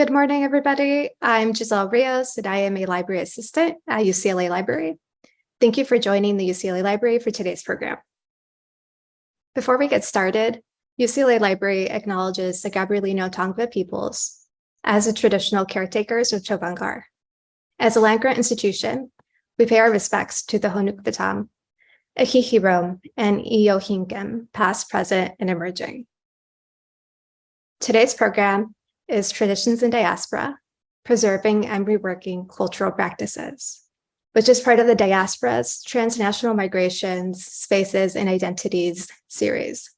Good morning, everybody. I'm Giselle Rios, and I am a library assistant at UCLA Library. Thank you for joining the UCLA Library for today's program. Before we get started, UCLA Library acknowledges the Gabrielino Tongva peoples as the traditional caretakers of Tovaangar. As a land-grant institution, we pay our respects to the Honuk Batam, Ahihirom, and Iyohinkem, past, present, and emerging. Today's program is Traditions in Diaspora, Preserving and Reworking Cultural Practices, which is part of the Diasporas, Transnational Migrations, Spaces, and Identities series.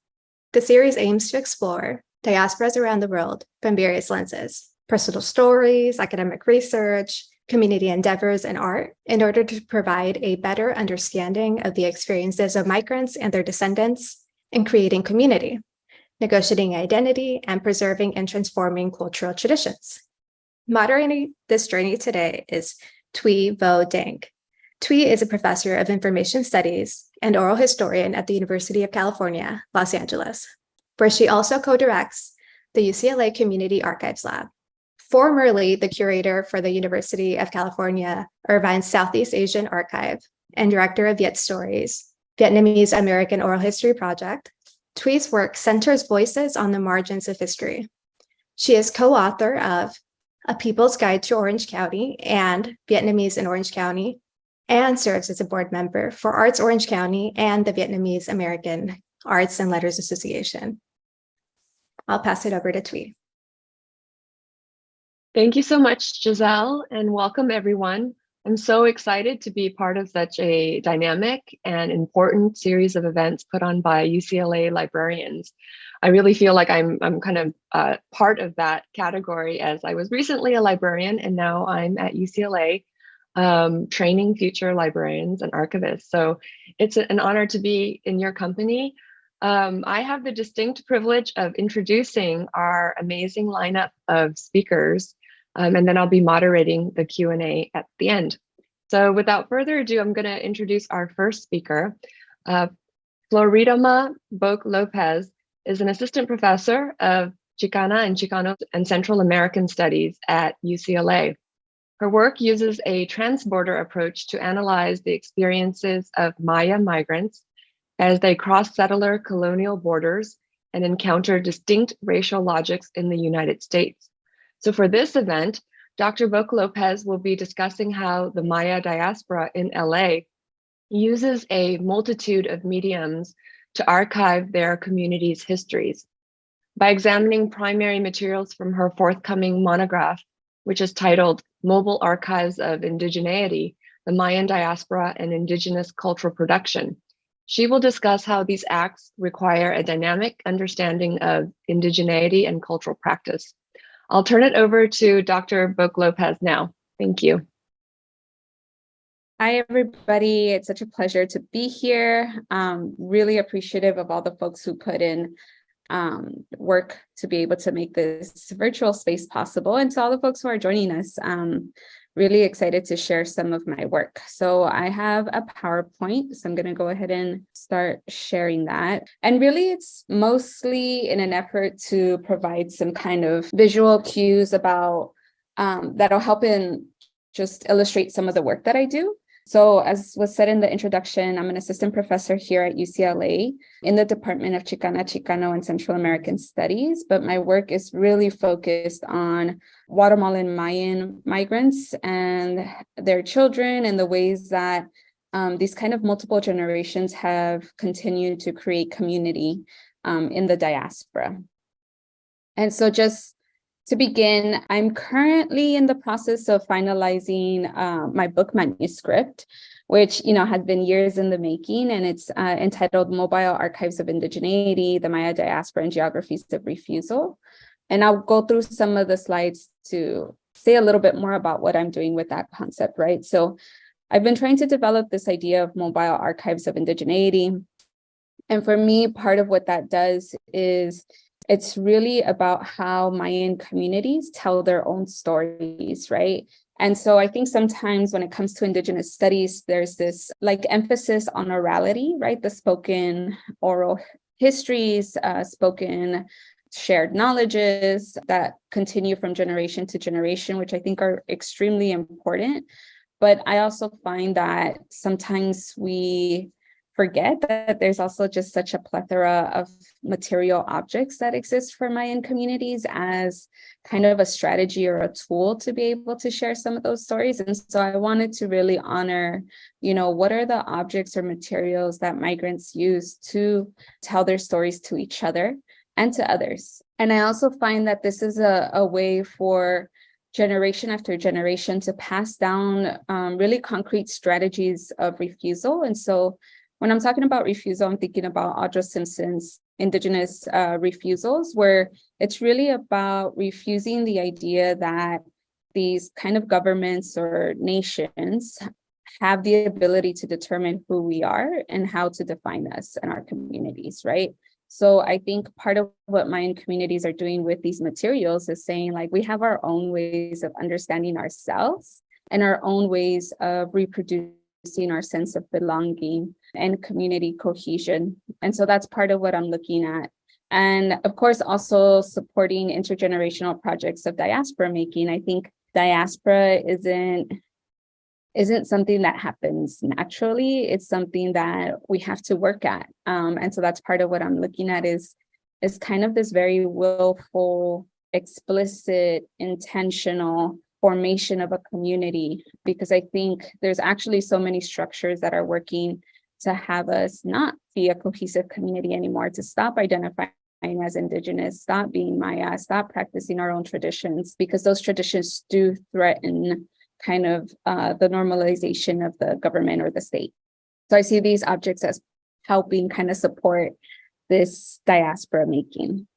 The series aims to explore diasporas around the world from various lenses, personal stories, academic research, community endeavors, and art, in order to provide a better understanding of the experiences of migrants and their descendants in creating community, negotiating identity, and preserving and transforming cultural traditions. Moderating this journey today is Thuy Vo Dang. Thuy is a professor of information studies and oral historian at the University of California, Los Angeles, where she also co-directs the UCLA Community Archives Lab. Formerly the curator for the University of California Irvine's Southeast Asian Archive and director of Viet Stories, Vietnamese American Oral History Project, Thuy's work centers voices on the margins of history. She is co-author of A People's Guide to Orange County and Vietnamese in Orange County, and serves as a board member for Arts Orange County and the Vietnamese American Arts and Letters Association. I'll pass it over to Thuy. Thank you so much, Giselle, and welcome everyone. I'm so excited to be part of such a dynamic and important series of events put on by UCLA librarians. I really feel like I'm kind of part of that category, as I was recently a librarian and now I'm at UCLA training future librarians and archivists. So it's an honor to be in your company. I have the distinct privilege of introducing our amazing lineup of speakers. And then I'll be moderating the Q&A at the end. So without further ado, I'm going to introduce our first speaker. Floridalma Lopez is an assistant professor of Chicana and Chicano and Central American Studies at UCLA. Her work uses a transborder approach to analyze the experiences of Maya migrants as they cross settler colonial borders and encounter distinct racial logics in the United States. So for this event, Dr. Vo Lopez will be discussing how the Maya diaspora in LA uses a multitude of mediums to archive their community's histories. By examining primary materials from her forthcoming monograph, which is titled Mobile Archives of Indigeneity, the Mayan Diaspora and Indigenous Cultural Production, she will discuss how these acts require a dynamic understanding of indigeneity and cultural practice. I'll turn it over to Dr. Vo Lopez now. Thank you. Hi, everybody. It's such a pleasure to be here. Really appreciative of all the folks who put in work to be able to make this virtual space possible. And to all the folks who are joining us, really excited to share some of my work. So I have a PowerPoint, so I'm going to go ahead and start sharing that. And really, it's mostly in an effort to provide some kind of visual cues about that'll help in just illustrate some of the work that I do. So as was said in the introduction, I'm an assistant professor here at UCLA in the Department of Chicana, Chicano, and Central American Studies, but my work is really focused on Guatemalan Mayan migrants and their children and the ways that these kind of multiple generations have continued to create community in the diaspora. And so just to begin, I'm currently in the process of finalizing my book manuscript, which has been years in the making, and it's entitled Mobile Archives of Indigeneity, the Maya Diaspora and Geographies of Refusal. And I'll go through some of the slides to say a little bit more about what I'm doing with that concept, right? So I've been trying to develop this idea of mobile archives of indigeneity. And for me, part of what that does is it's really about how Mayan communities tell their own stories, right? And so I think sometimes when it comes to Indigenous studies, there's this emphasis on orality, right? The spoken oral histories, spoken shared knowledges that continue from generation to generation, which I think are extremely important. But I also find that sometimes we forget that there's also just such a plethora of material objects that exist for Mayan communities as kind of a strategy or a tool to be able to share some of those stories. And so I wanted to really honor, what are the objects or materials that migrants use to tell their stories to each other and to others. And I also find that this is a way for generation after generation to pass down really concrete strategies of refusal. And so when I'm talking about refusal, I'm thinking about Audra Simpson's Indigenous refusals, where it's really about refusing the idea that these kind of governments or nations have the ability to determine who we are and how to define us and our communities, right? So I think part of what Mayan communities are doing with these materials is saying, like, we have our own ways of understanding ourselves and our own ways of reproducing our sense of belonging and community cohesion. And so that's part of what I'm looking at. And of course, also supporting intergenerational projects of diaspora making. I think diaspora isn't something that happens naturally. It's something that we have to work at. And so that's part of what I'm looking at is kind of this very willful, explicit, intentional formation of a community, because I think there's actually so many structures that are working to have us not be a cohesive community anymore, to stop identifying as Indigenous, stop being Maya, stop practicing our own traditions, because those traditions do threaten kind of the normalization of the government or the state. So I see these objects as helping kind of support this diaspora making.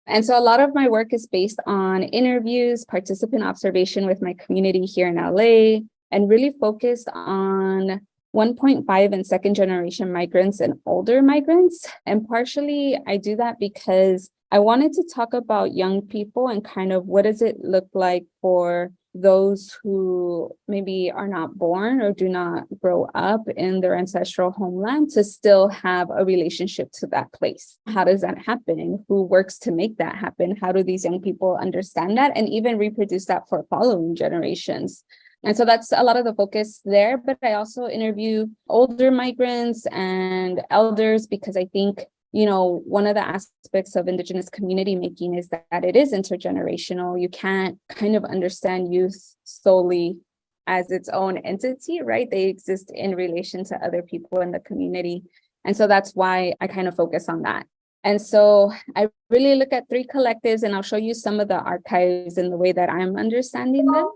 And so a lot of my work is based on interviews, participant observation with my community here in LA, and really focused on 1.5 and second generation migrants and older migrants. And partially I do that because I wanted to talk about young people and kind of what does it look like for those who maybe are not born or do not grow up in their ancestral homeland to still have a relationship to that place. How does that happen? Who works to make that happen? How do these young people understand that and even reproduce that for following generations? And so that's a lot of the focus there. But I also interview older migrants and elders because I think one of the aspects of Indigenous community making is that it is intergenerational. You can't kind of understand youth solely as its own entity, right? They exist in relation to other people in the community. And so that's why I kind of focus on that. And so I really look at 3 collectives, and I'll show you some of the archives in the way that I'm understanding them.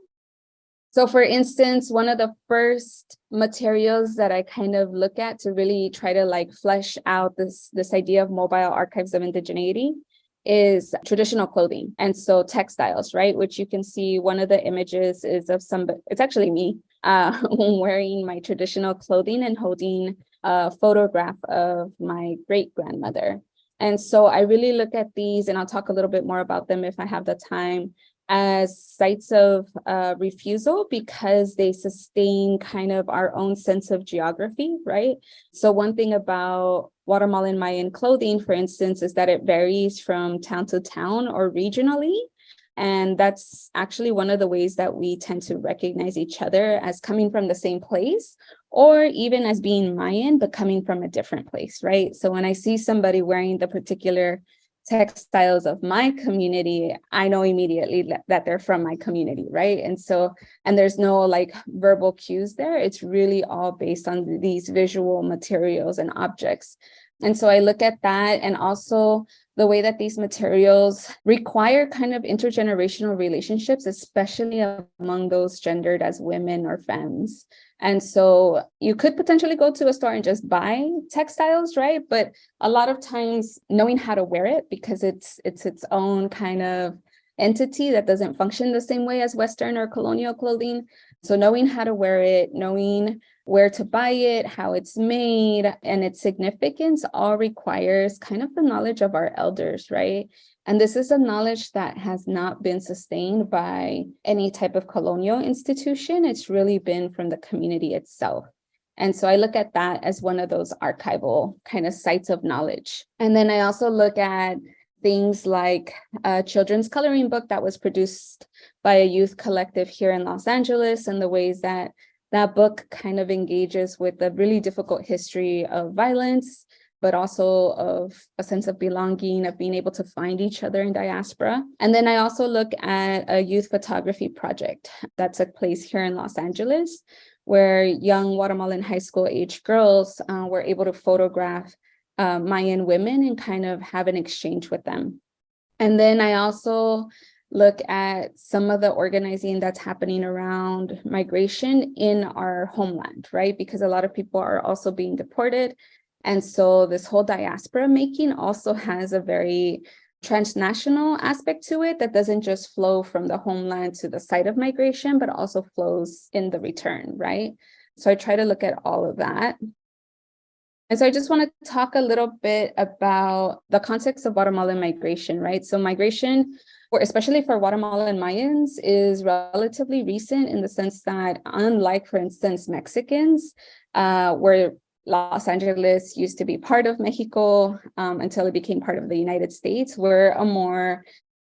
So for instance, one of the first materials that I kind of look at to really try to flesh out this idea of mobile archives of indigeneity is traditional clothing. And so textiles, right? Which you can see one of the images is of somebody, it's actually me wearing my traditional clothing and holding a photograph of my great grandmother. And so I really look at these, and I'll talk a little bit more about them if I have the time, as sites of refusal because they sustain kind of our own sense of geography, right? So one thing about Guatemalan Mayan clothing, for instance, is that it varies from town to town or regionally. And that's actually one of the ways that we tend to recognize each other as coming from the same place, or even as being Mayan, but coming from a different place, right? So when I see somebody wearing the particular textiles of my community, I know immediately that they're from my community, right? And there's no verbal cues there. It's really all based on these visual materials and objects. And so I look at that, and also the way that these materials require kind of intergenerational relationships, especially among those gendered as women or femmes. And so you could potentially go to a store and just buy textiles, right? But a lot of times knowing how to wear it, because it's its own kind of entity that doesn't function the same way as Western or colonial clothing. So knowing how to wear it, knowing where to buy it, how it's made, and its significance all requires kind of the knowledge of our elders, right? And this is a knowledge that has not been sustained by any type of colonial institution. It's really been from the community itself. And so I look at that as one of those archival kind of sites of knowledge. And then I also look at things like a children's coloring book that was produced by a youth collective here in Los Angeles, and the ways that that book kind of engages with the really difficult history of violence, but also of a sense of belonging, of being able to find each other in diaspora. And then I also look at a youth photography project that took place here in Los Angeles, where young Guatemalan high school age girls were able to photograph Mayan women and kind of have an exchange with them. And then I also look at some of the organizing that's happening around migration in our homeland, right? Because a lot of people are also being deported. And so this whole diaspora making also has a very transnational aspect to it that doesn't just flow from the homeland to the site of migration, but also flows in the return, right? So I try to look at all of that. And so I just want to talk a little bit about the context of Guatemalan migration, right? So migration, or especially for Guatemalan Mayans, is relatively recent in the sense that, unlike, for instance, Mexicans, where Los Angeles used to be part of Mexico until it became part of the United States, we're a more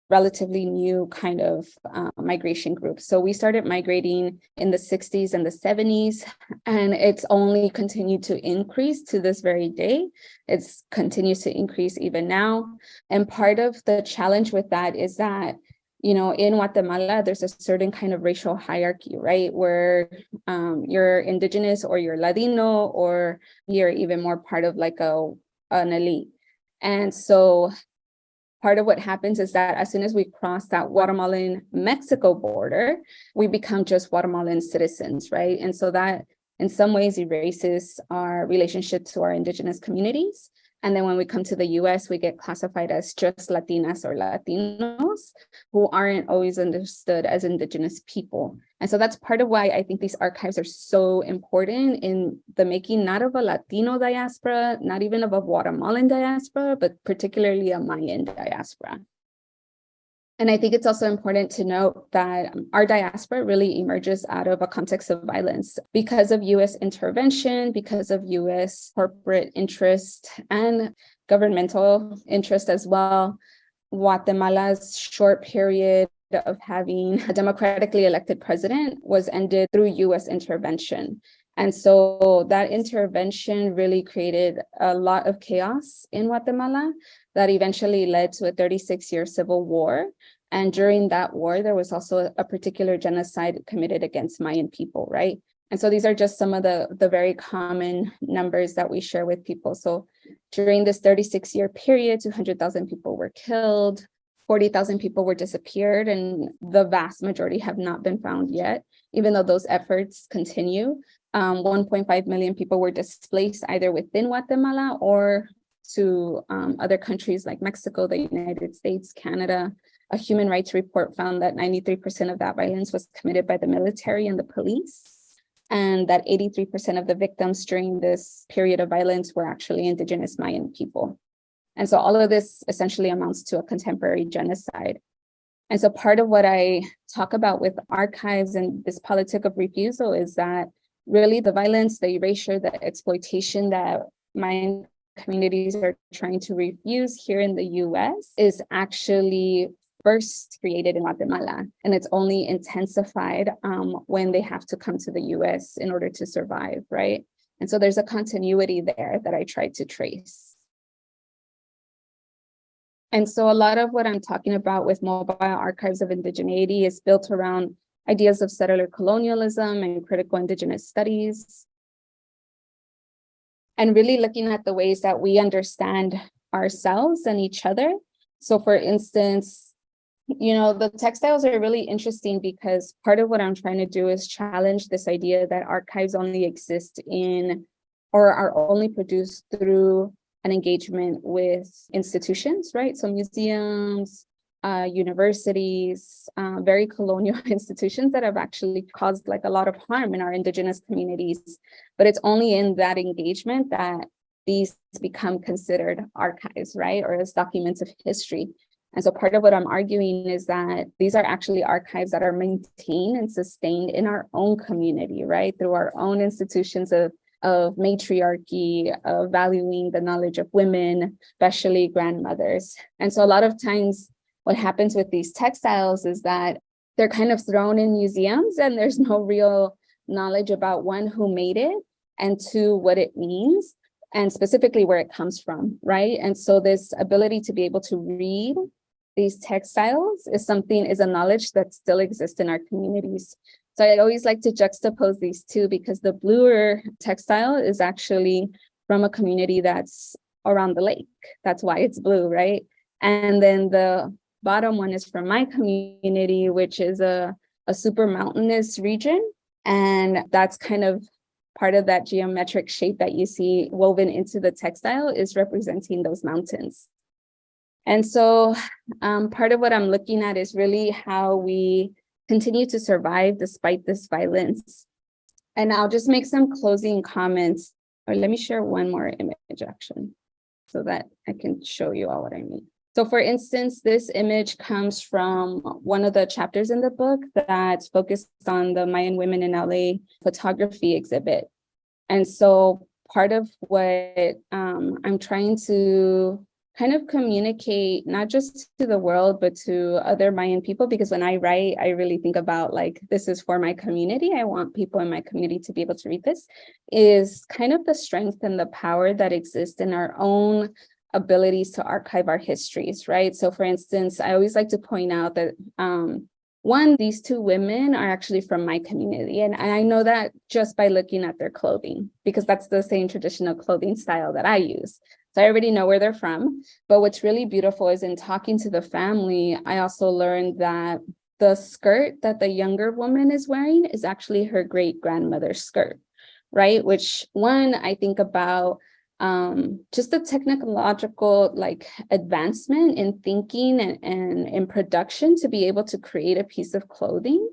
relatively new kind of migration group. So we started migrating in the 60s and the 70s, and it's only continued to increase to this very day. It continues to increase even now. And part of the challenge with that is that, you know, in Guatemala, there's a certain kind of racial hierarchy, right? Where you're indigenous or you're Latino, or you're even more part of like an elite. And so part of what happens is that as soon as we cross that Guatemalan-Mexico border, we become just Guatemalan citizens, right? And so that in some ways erases our relationship to our indigenous communities. And then when we come to the US, we get classified as just Latinas or Latinos who aren't always understood as indigenous people. And so that's part of why I think these archives are so important in the making, not of a Latino diaspora, not even of a Guatemalan diaspora, but particularly a Mayan diaspora. And I think it's also important to note that our diaspora really emerges out of a context of violence because of US intervention, because of US corporate interest and governmental interest as well. Guatemala's short period of having a democratically elected president was ended through US intervention. And so that intervention really created a lot of chaos in Guatemala that eventually led to a 36-year civil war. And during that war, there was also a particular genocide committed against Mayan people, right? And so these are just some of the very common numbers that we share with people. So during this 36-year period, 200,000 people were killed, 40,000 people were disappeared, and the vast majority have not been found yet, even though those efforts continue. 1.5 million people were displaced either within Guatemala or to other countries like Mexico, the United States, Canada. A human rights report found that 93% of that violence was committed by the military and the police, and that 83% of the victims during this period of violence were actually indigenous Mayan people. And so all of this essentially amounts to a contemporary genocide. And so part of what I talk about with archives and this politic of refusal is that really the violence, the erasure, the exploitation that Mayan communities are trying to refuse here in the US is actually first created in Guatemala, and it's only intensified when they have to come to the US in order to survive, right? And so there's a continuity there that I tried to trace. And so a lot of what I'm talking about with mobile archives of indigeneity is built around ideas of settler colonialism and critical indigenous studies, and really looking at the ways that we understand ourselves and each other. So for instance, you know, the textiles are really interesting because part of what I'm trying to do is challenge this idea that archives only exist in or are only produced through an engagement with institutions, right? So museums, universities, very colonial institutions that have actually caused like a lot of harm in our indigenous communities. But it's only in that engagement that these become considered archives, right? Or as documents of history. And so part of what I'm arguing is that these are actually archives that are maintained and sustained in our own community, right? Through our own institutions of of matriarchy, of valuing the knowledge of women, especially grandmothers. And so a lot of times what happens with these textiles is that they're kind of thrown in museums and there's no real knowledge about, one, who made it, and two, what it means, and specifically where it comes from, right? And so this ability to be able to read these textiles is a knowledge that still exists in our communities. So I always like to juxtapose these two, because the bluer textile is actually from a community that's around the lake. That's why it's blue, right? And then the bottom one is from my community, which is a super mountainous region. And that's kind of part of that geometric shape that you see woven into the textile is representing those mountains. And so part of what I'm looking at is really how we continue to survive despite this violence. And I'll just make some closing comments, or let me share one more image actually, so that I can show you all what I mean. So for instance, this image comes from one of the chapters in the book that's focused on the Mayan women in LA photography exhibit. And so part of what I'm trying to kind of communicate, not just to the world, but to other Mayan people, because when I write, I really think about like, this is for my community. I want people in my community to be able to read this, is kind of the strength and the power that exists in our own abilities to archive our histories, right? So for instance, I always like to point out that one, these two women are actually from my community. And I know that just by looking at their clothing, because that's the same traditional clothing style that I use. So I already know where they're from. But what's really beautiful is in talking to the family, I also learned that the skirt that the younger woman is wearing is actually her great grandmother's skirt, right? Which one, I think about just the technological like advancement in thinking and in production to be able to create a piece of clothing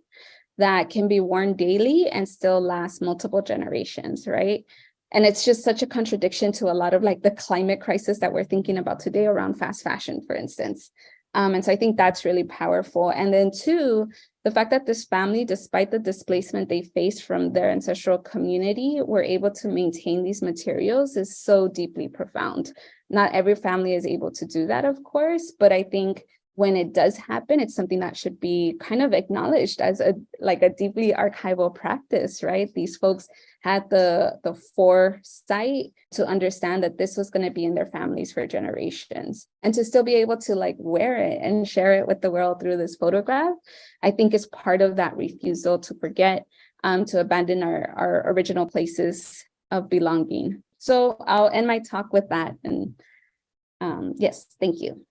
that can be worn daily and still last multiple generations, right? And it's just such a contradiction to a lot of like the climate crisis that we're thinking about today around fast fashion, for instance. And so I think that's really powerful. And then two, the fact that this family, despite the displacement they faced from their ancestral community, were able to maintain these materials is so deeply profound. Not every family is able to do that, of course, but I think when it does happen, it's something that should be kind of acknowledged as a deeply archival practice, right? These folks had the foresight to understand that this was going to be in their families for generations, and to still be able to like wear it and share it with the world through this photograph, I think is part of that refusal to forget, to abandon our original places of belonging. So I'll end my talk with that. And yes, thank you.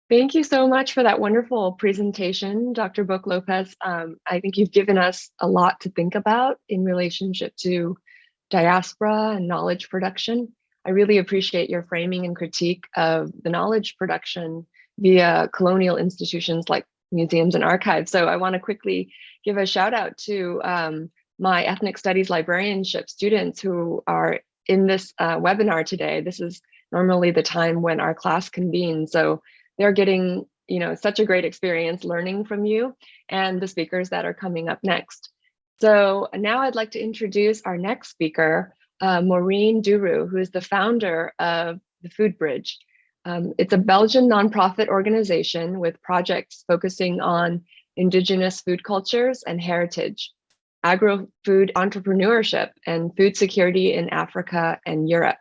Thank you so much for that wonderful presentation, Dr. Book Lopez. I think you've given us a lot to think about in relationship to diaspora and knowledge production. I really appreciate your framing and critique of the knowledge production via colonial institutions like museums and archives. So I want to quickly give a shout out to my ethnic studies librarianship students who are in this webinar today. This is normally the time when our class convenes. So they're getting, such a great experience learning from you and the speakers that are coming up next. So now I'd like to introduce our next speaker, Maureen Duru, who is the founder of the Food Bridge. It's a Belgian nonprofit organization with projects focusing on indigenous food cultures and heritage, agro-food entrepreneurship, and food security in Africa and Europe.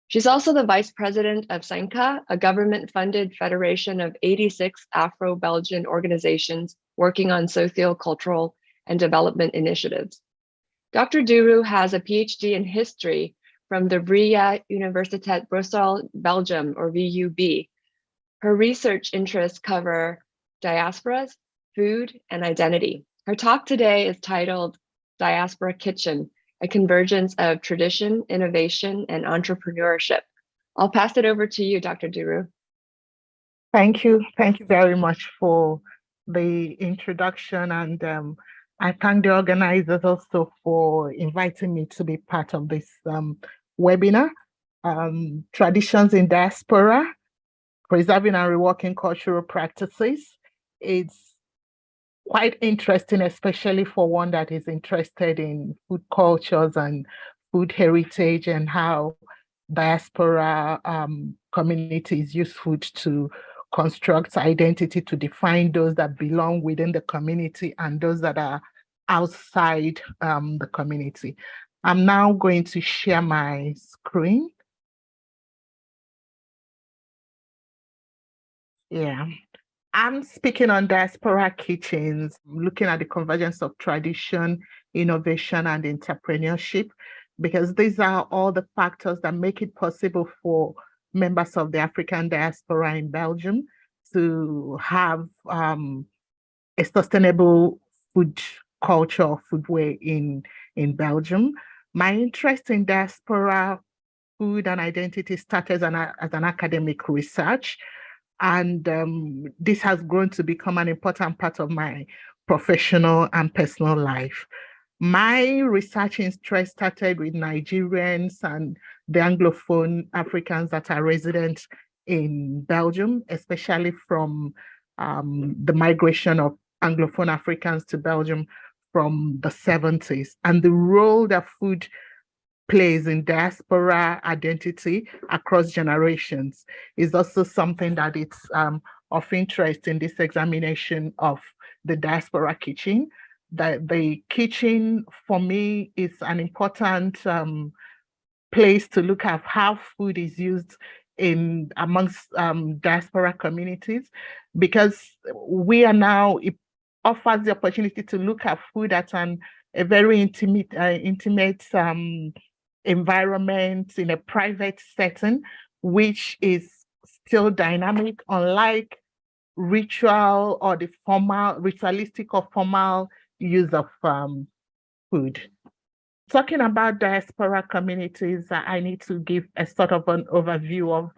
She's also the vice president of SENCA, a government-funded federation of 86 Afro-Belgian organizations working on socio-cultural and development initiatives. Dr. Duru has a PhD in history from the Vrije Universiteit Brussels, Belgium, or VUB. Her research interests cover diasporas, food, and identity. Her talk today is titled Diaspora Kitchen, a convergence of tradition, innovation, and entrepreneurship. I'll pass it over to you, Dr. Duru. Thank you. Thank you very much for the introduction. And I thank the organizers also for inviting me to be part of this webinar, Traditions in Diaspora, Preserving and Reworking Cultural Practices. It's quite interesting, especially for one that is interested in food cultures and food heritage and how diaspora communities use food to construct identity, to define those that belong within the community and those that are outside the community. I'm now going to share my screen. Yeah. I'm speaking on diaspora kitchens, looking at the convergence of tradition, innovation, and entrepreneurship, because these are all the factors that make it possible for members of the African diaspora in Belgium to have a sustainable food culture, food way in Belgium. My interest in diaspora food and identity started as an academic research. And this has grown to become an important part of my professional and personal life. My research interest started with Nigerians and the Anglophone Africans that are resident in Belgium, especially from the migration of Anglophone Africans to Belgium from the 70s, and the role that food plays in diaspora identity across generations is also something that it's of interest in this examination of the diaspora kitchen. The kitchen, for me, is an important place to look at how food is used amongst diaspora communities, because we are now, it offers the opportunity to look at food at a very intimate environment in a private setting, which is still dynamic, unlike ritual or the ritualistic or formal use of food. Talking about diaspora communities, I need to give a sort of an overview of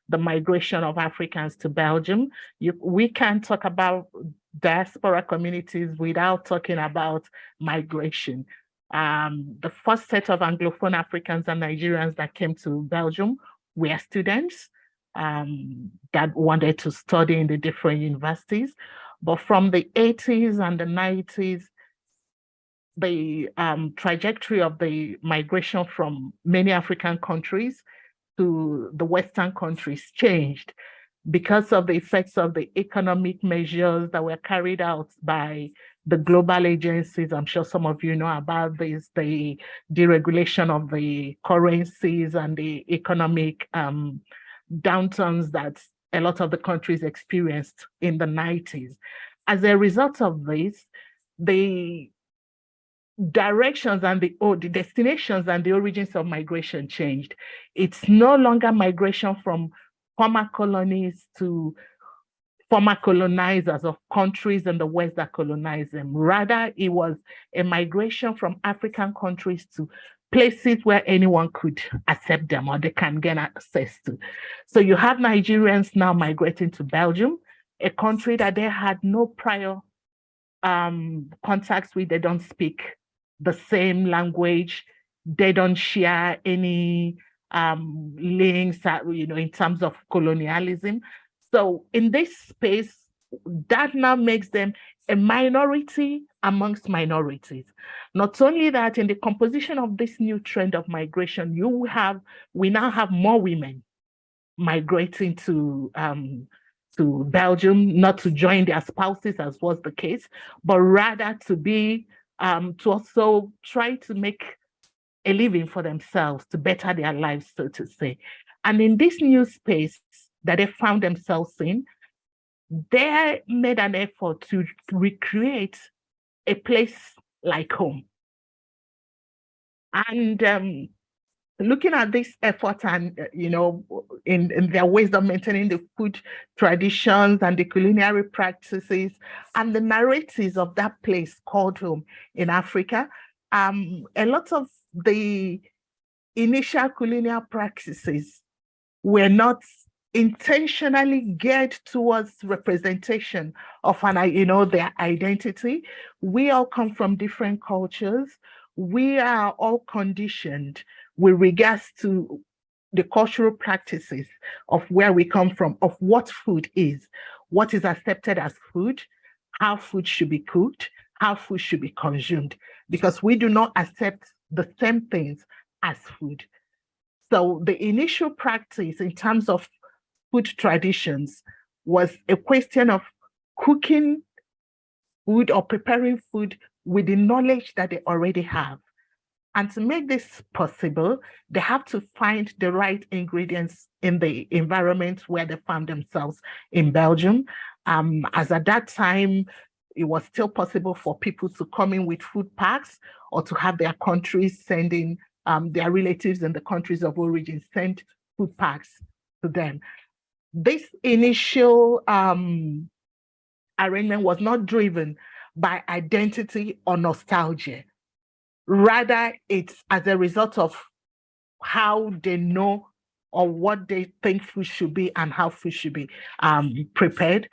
the migration of Africans to Belgium. We can't talk about diaspora communities without talking about migration. The first set of Anglophone Africans and Nigerians that came to Belgium were students that wanted to study in the different universities. But from the 80s and the 90s, the trajectory of the migration from many African countries to the Western countries changed because of the effects of the economic measures that were carried out by the global agencies. I'm sure some of you know about this, the deregulation of the currencies and the economic downturns that a lot of the countries experienced in the 90s. As a result of this, the directions and the destinations and the origins of migration changed. It's no longer migration from former colonies to former colonizers of countries in the West that colonized them. Rather, it was a migration from African countries to places where anyone could accept them or they can get access to. So you have Nigerians now migrating to Belgium, a country that they had no prior contacts with. They don't speak the same language. They don't share any links that, in terms of colonialism. So in this space, that now makes them a minority amongst minorities. Not only that, in the composition of this new trend of migration, we now have more women migrating to Belgium, not to join their spouses as was the case, but rather to also try to make a living for themselves, to better their lives, so to say. And in this new space that they found themselves in, they made an effort to recreate a place like home. And looking at this effort and, in their ways of maintaining the food traditions and the culinary practices and the narratives of that place called home in Africa, a lot of the initial culinary practices were not intentionally geared towards representation of their identity. We all come from different cultures. We are all conditioned with regards to the cultural practices of where we come from, of what food is, what is accepted as food, how food should be cooked, how food should be consumed, because we do not accept the same things as food. So the initial practice in terms of food traditions was a question of cooking food or preparing food with the knowledge that they already have. And to make this possible, they have to find the right ingredients in the environment where they found themselves in Belgium. As at that time, it was still possible for people to come in with food packs or to have their countries sending their relatives in the countries of origin send food packs to them. This initial arrangement was not driven by identity or nostalgia. Rather, it's as a result of how they know or what they think food should be and how food should be prepared.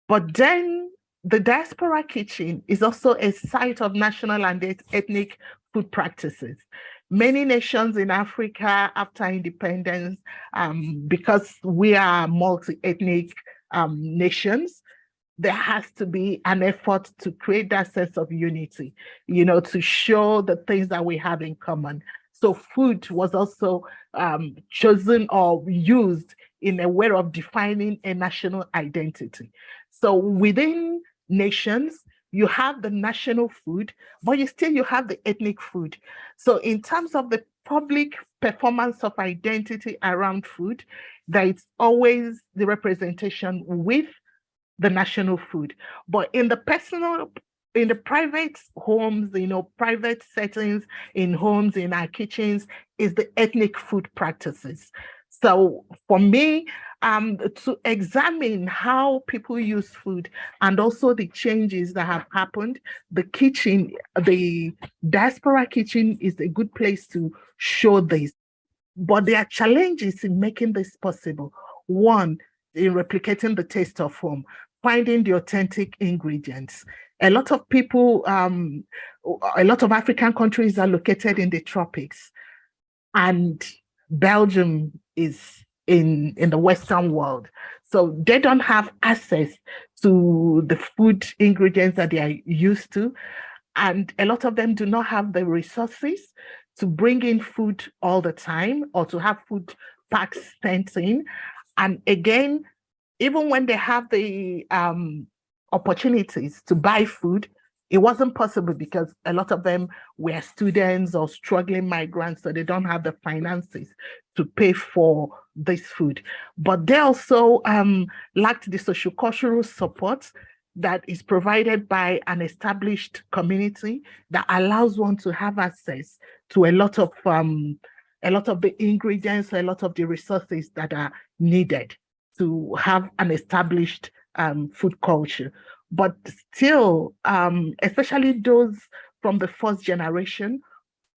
But then the diaspora kitchen is also a site of national and ethnic food practices. Many nations in Africa after independence, because we are multi-ethnic nations, there has to be an effort to create that sense of unity, to show the things that we have in common. So food was also chosen or used in a way of defining a national identity. So within nations, you have the national food, but you have the ethnic food. So in terms of the public performance of identity around food, there is always the representation with the national food. But in the private homes, private settings, in homes, in our kitchens, is the ethnic food practices. So for me, to examine how people use food and also the changes that have happened, the diaspora kitchen is a good place to show this. But there are challenges in making this possible. One, in replicating the taste of home, finding the authentic ingredients. A lot of people, a lot of African countries are located in the tropics, and Belgium is in the Western world. So they don't have access to the food ingredients that they are used to. And a lot of them do not have the resources to bring in food all the time or to have food packs sent in. And again, even when they have the opportunities to buy food, it wasn't possible because a lot of them were students or struggling migrants, so they don't have the finances to pay for this food. But they also lacked the sociocultural support that is provided by an established community that allows one to have access to a lot of the ingredients, a lot of the resources that are needed to have an established food culture. But still, especially those from the first generation,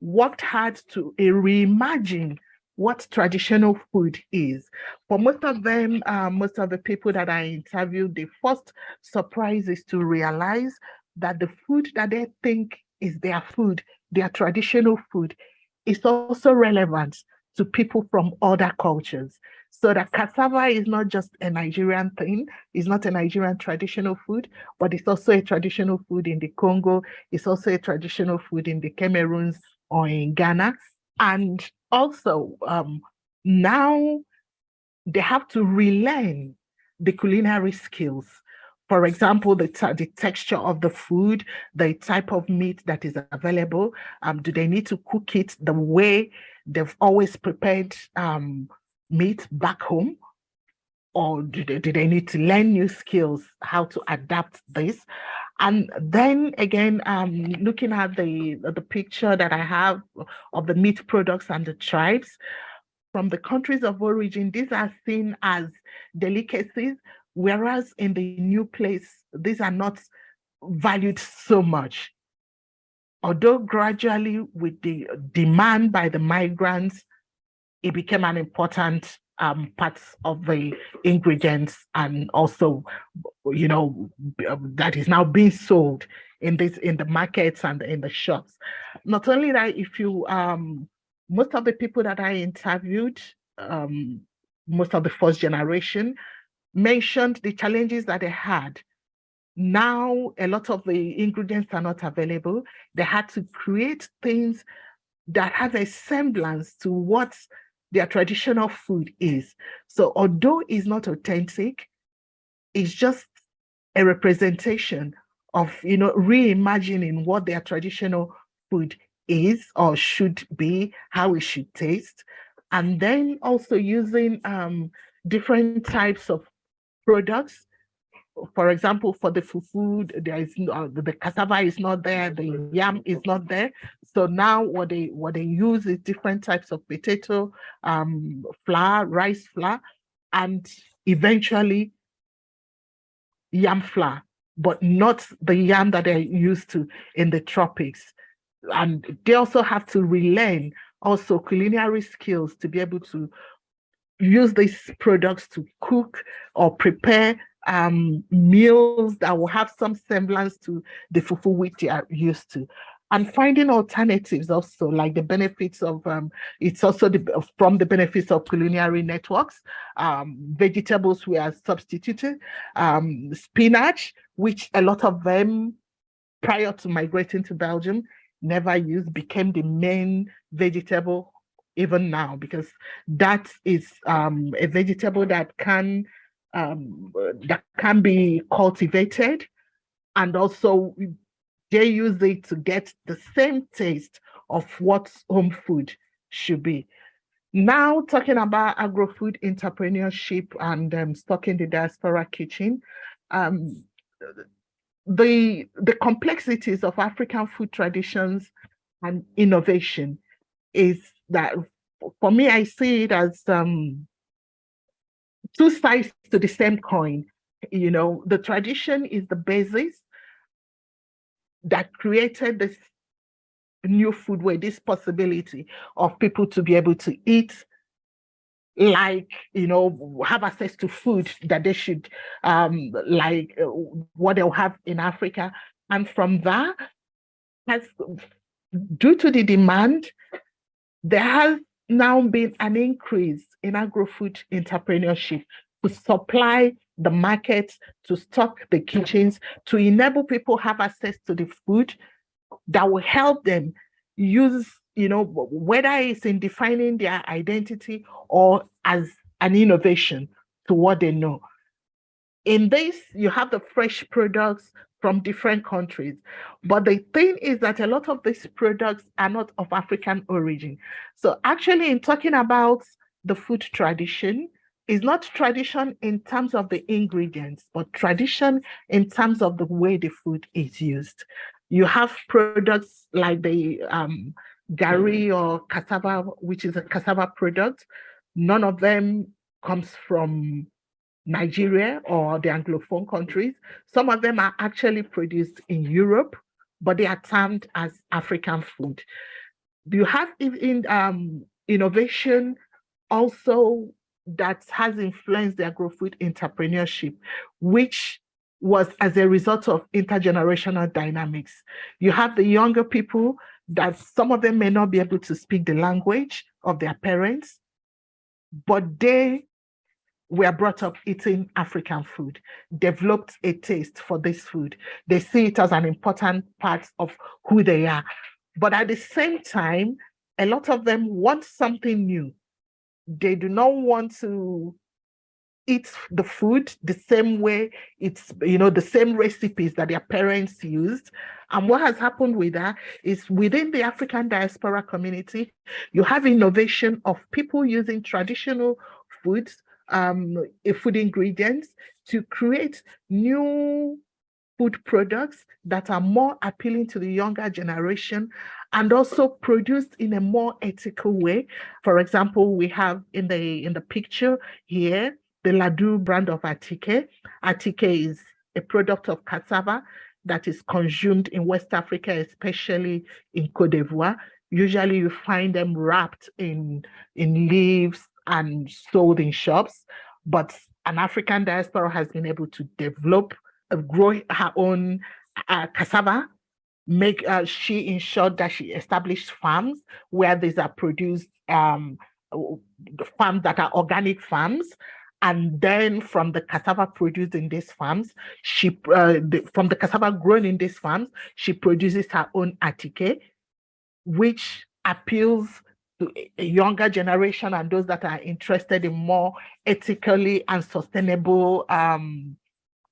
worked hard to reimagine what traditional food is. For most of them, most of the people that I interviewed, the first surprise is to realize that the food that they think is their food, their traditional food, is also relevant to people from other cultures. So that cassava is not just a Nigerian thing, it's not a Nigerian traditional food, but it's also a traditional food in the Congo, it's also a traditional food in the Cameroons or in Ghana. And also, now they have to relearn the culinary skills. For example, the texture of the food, the type of meat that is available. Do they need to cook it the way they've always prepared meat back home? Or do they need to learn new skills, how to adapt this? And then again, looking at the picture that I have of the meat products and the tribes, from the countries of origin, these are seen as delicacies, whereas in the new place, these are not valued so much. Although gradually with the demand by the migrants, it became an important part of the ingredients, and also, that is now being sold in the markets and in the shops. Not only that, if you most of the people that I interviewed, most of the first generation, mentioned the challenges that they had. Now, a lot of the ingredients are not available. They had to create things that have a semblance to what their traditional food is. So although it's not authentic, it's just a representation of, reimagining what their traditional food is or should be, how it should taste. And then also using different types of products. For example, for the fufu, there is the cassava is not there, the yam is not there. So now what they use is different types of potato, flour, rice flour, and eventually yam flour, but not the yam that they're used to in the tropics. And they also have to relearn also culinary skills to be able to use these products to cook or prepare meals that will have some semblance to the fufu which they are used to. And finding alternatives also, like the benefits of, it's also from the benefits of culinary networks. Vegetables were substituted, spinach, which a lot of them prior to migrating to Belgium never used, became the main vegetable even now, because that is a vegetable that can be cultivated, and also they use it to get the same taste of what home food should be. Now, talking about agro-food entrepreneurship and stocking the diaspora kitchen, the complexities of African food traditions and innovation is that, for me, I see it as two sides to the same coin. The tradition is the basis that created this new food way, this possibility of people to be able to eat, like, have access to food that they should, like what they'll have in Africa. And from that, due to the demand, there has now been an increase in agro-food entrepreneurship to supply the markets, to stock the kitchens, to enable people have access to the food that will help them use, whether it's in defining their identity or as an innovation to what they know. In this, you have the fresh products from different countries. But the thing is that a lot of these products are not of African origin. So actually, in talking about the food tradition, is not tradition in terms of the ingredients, but tradition in terms of the way the food is used. You have products like the gari or cassava, which is a cassava product. None of them comes from Nigeria or the Anglophone countries. Some of them are actually produced in Europe, but they are termed as African food. You have innovation also that has influenced the agro-food entrepreneurship, which was as a result of intergenerational dynamics. You have the younger people that some of them may not be able to speak the language of their parents, but they were brought up eating African food, developed a taste for this food. They see it as an important part of who they are. But at the same time, a lot of them want something new. They do not want to eat the food the same way, it's, the same recipes that their parents used. And what has happened with that is within the African diaspora community, you have innovation of people using traditional foods, food ingredients to create new food products that are more appealing to the younger generation and also produced in a more ethical way. For example, we have in the picture here, the Ladu brand of atike. Atike is a product of cassava that is consumed in West Africa, especially in Côte d'Ivoire. Usually you find them wrapped in leaves and sold in shops, but an African diaspora has been able to develop, grow her own cassava. She ensured that she established farms where these are produced, farms that are organic farms. And then from the cassava produced in these farms, from the cassava grown in these farms, she produces her own atike, which appeals to a younger generation and those that are interested in more ethically and sustainable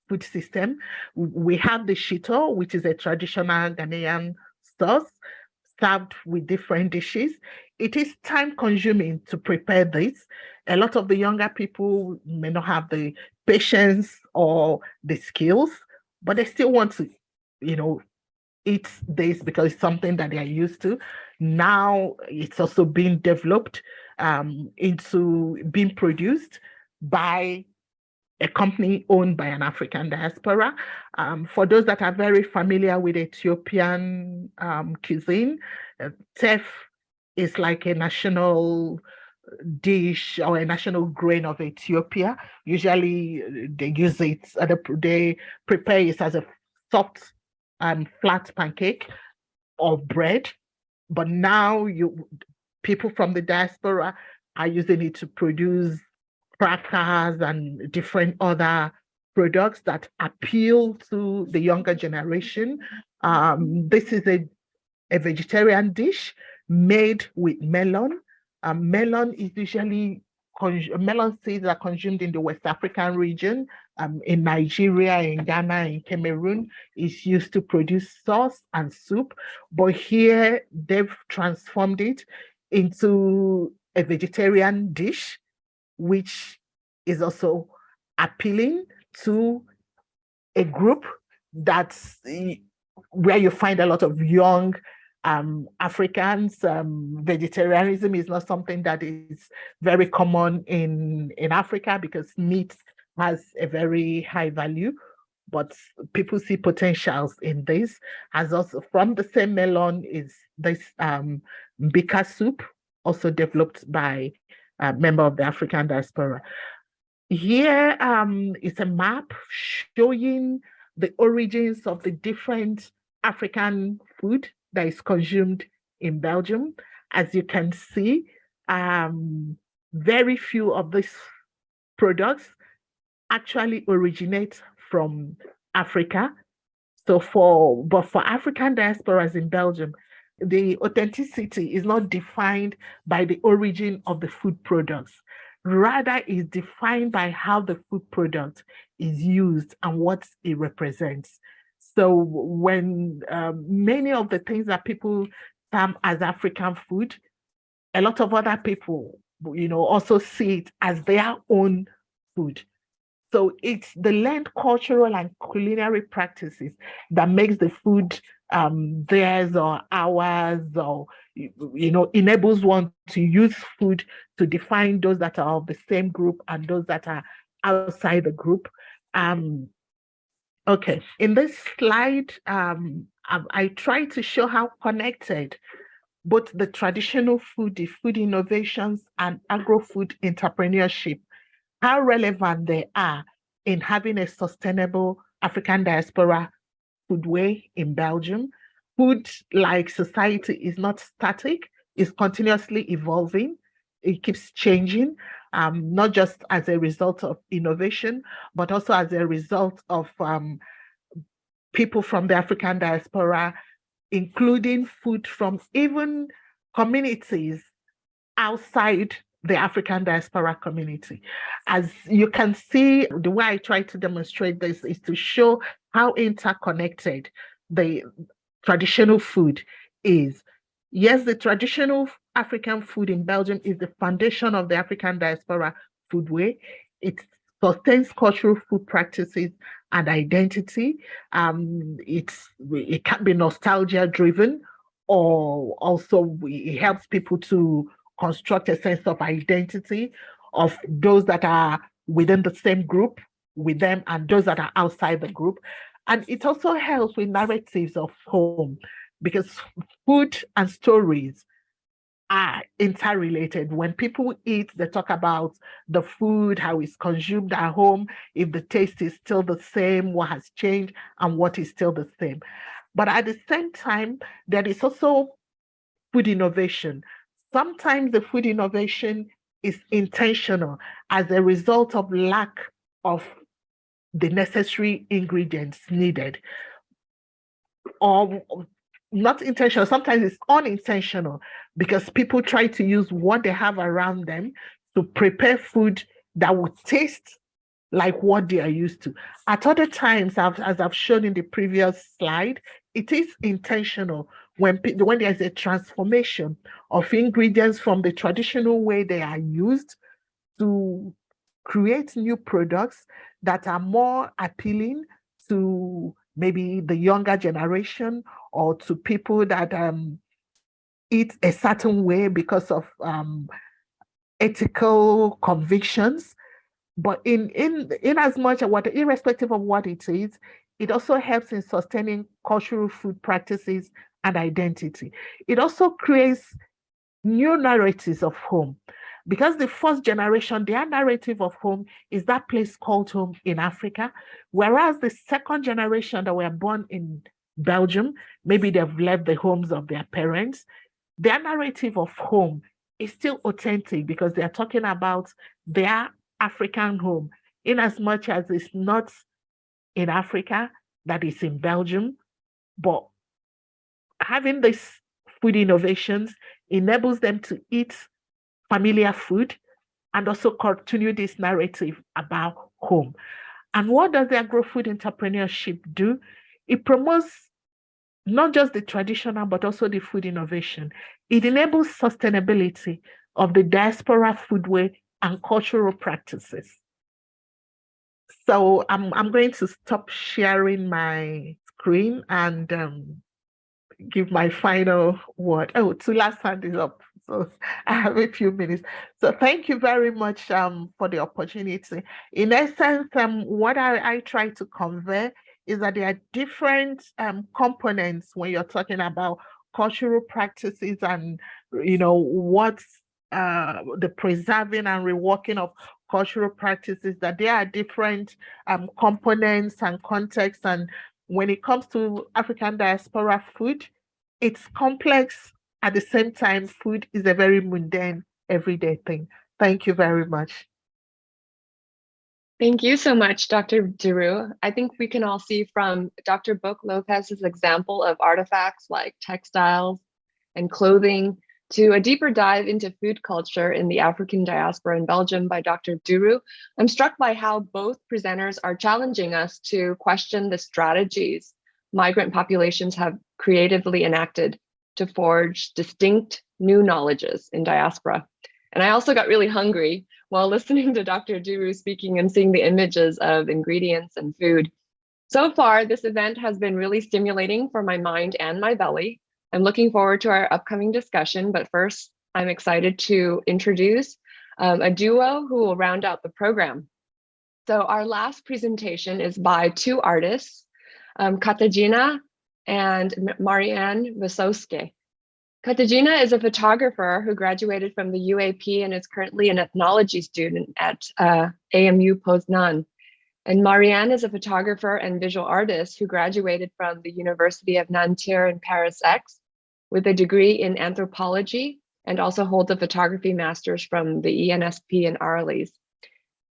food system. We have the shito, which is a traditional Ghanaian sauce served with different dishes. It is time consuming to prepare this. A lot of the younger people may not have the patience or the skills, but they still want to, eat this because it's something that they are used to. Now it's also being developed into being produced by a company owned by an African diaspora. For those that are very familiar with Ethiopian cuisine, teff is like a national dish or a national grain of Ethiopia. Usually they use it, they prepare it as a soft flat pancake or bread. But now people from the diaspora are using it to produce crackers and different other products that appeal to the younger generation. This is a vegetarian dish made with melon. Melon is usually, melon seeds are consumed in the West African region. In Nigeria, in Ghana, in Cameroon, it's used to produce sauce and soup. But here they've transformed it into a vegetarian dish, which is also appealing to a group that's where you find a lot of young Africans. Vegetarianism is not something that is very common in Africa because meat has a very high value, but people see potentials in this. As also from the same melon is this bika soup, also developed by a member of the African diaspora. Here is a map showing the origins of the different African food that is consumed in Belgium. As you can see, very few of these products actually originate from Africa. But for African diasporas in Belgium, the authenticity is not defined by the origin of the food products. Rather, is defined by how the food product is used and what it represents. So when many of the things that people term as African food, a lot of other people, also see it as their own food. So it's the learned cultural and culinary practices that makes the food theirs or ours, or enables one to use food to define those that are of the same group and those that are outside the group. Okay, in this slide, I try to show how connected both the traditional food, the food innovations, and agro-food entrepreneurship, how relevant they are in having a sustainable African diaspora foodway in Belgium. Food, like society, is not static, it's continuously evolving. It keeps changing, not just as a result of innovation, but also as a result of people from the African diaspora, including food from even communities outside the African diaspora community. As you can see, the way I try to demonstrate this is to show how interconnected the traditional food is. Yes, the traditional African food in Belgium is the foundation of the African diaspora foodway. It sustains cultural food practices and identity. It can be nostalgia driven, or also it helps people to construct a sense of identity of those that are within the same group with them and those that are outside the group. And it also helps with narratives of home, because food and stories are interrelated. When people eat, they talk about the food, how it's consumed at home, if the taste is still the same, what has changed, and what is still the same. But at the same time, there is also food innovation. Sometimes the food innovation is intentional as a result of lack of the necessary ingredients needed. Or not intentional, sometimes it's unintentional, because people try to use what they have around them to prepare food that would taste like what they are used to. At other times, as I've shown in the previous slide, it is intentional when there's a transformation of ingredients from the traditional way they are used to create new products that are more appealing to maybe the younger generation, or to people that eat a certain way because of ethical convictions. But in as much as irrespective of what it is, it also helps in sustaining cultural food practices and identity. It also creates new narratives of home, because the first generation, their narrative of home is that place called home in Africa, whereas the second generation that were born in Belgium, maybe they've left the homes of their parents, their narrative of home is still authentic, because they're talking about their African home, in as much as it's not in Africa, that is in Belgium. But having these food innovations enables them to eat familiar food and also continue this narrative about home. And what does the agro-food entrepreneurship do? It promotes not just the traditional, but also the food innovation. It enables sustainability of the diaspora foodway and cultural practices. So I'm going to stop sharing my screen and give my final word. Oh, Tula's hand is up, so I have a few minutes. So thank you very much for the opportunity. In essence, what I try to convey is that there are different components when you're talking about cultural practices and, what's the preserving and reworking of cultural practices, that there are different components and contexts. And when it comes to African diaspora food, it's complex. At the same time, food is a very mundane, everyday thing. Thank you very much. Thank you so much, Dr. Duru. I think we can all see from Dr. Book Lopez's example of artifacts like textiles and clothing to a deeper dive into food culture in the African diaspora in Belgium by Dr. Duru. I'm struck by how both presenters are challenging us to question the strategies migrant populations have creatively enacted to forge distinct new knowledges in diaspora. And I also got really hungry while listening to Dr. Duru speaking and seeing the images of ingredients and food. So far, this event has been really stimulating for my mind and my belly. I'm looking forward to our upcoming discussion, but first, I'm excited to introduce a duo who will round out the program. So our last presentation is by two artists, Katarzyna and Marianne Wasowska. Katarzyna is a photographer who graduated from the UAP and is currently an ethnology student at AMU Poznan. And Marianne is a photographer and visual artist who graduated from the University of Nanterre in Paris X with a degree in anthropology and also holds a photography master's from the ENSP in Arles.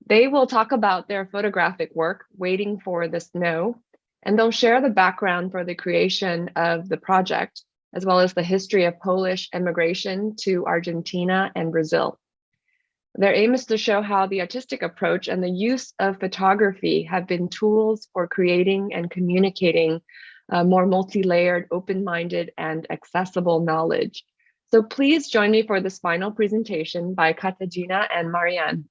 They will talk about their photographic work, Waiting for the Snow, and they'll share the background for the creation of the project, as well as the history of Polish immigration to Argentina and Brazil. Their aim is to show how the artistic approach and the use of photography have been tools for creating and communicating more multi-layered, open-minded, and accessible knowledge. So please join me for this final presentation by Katarzyna and Marianne.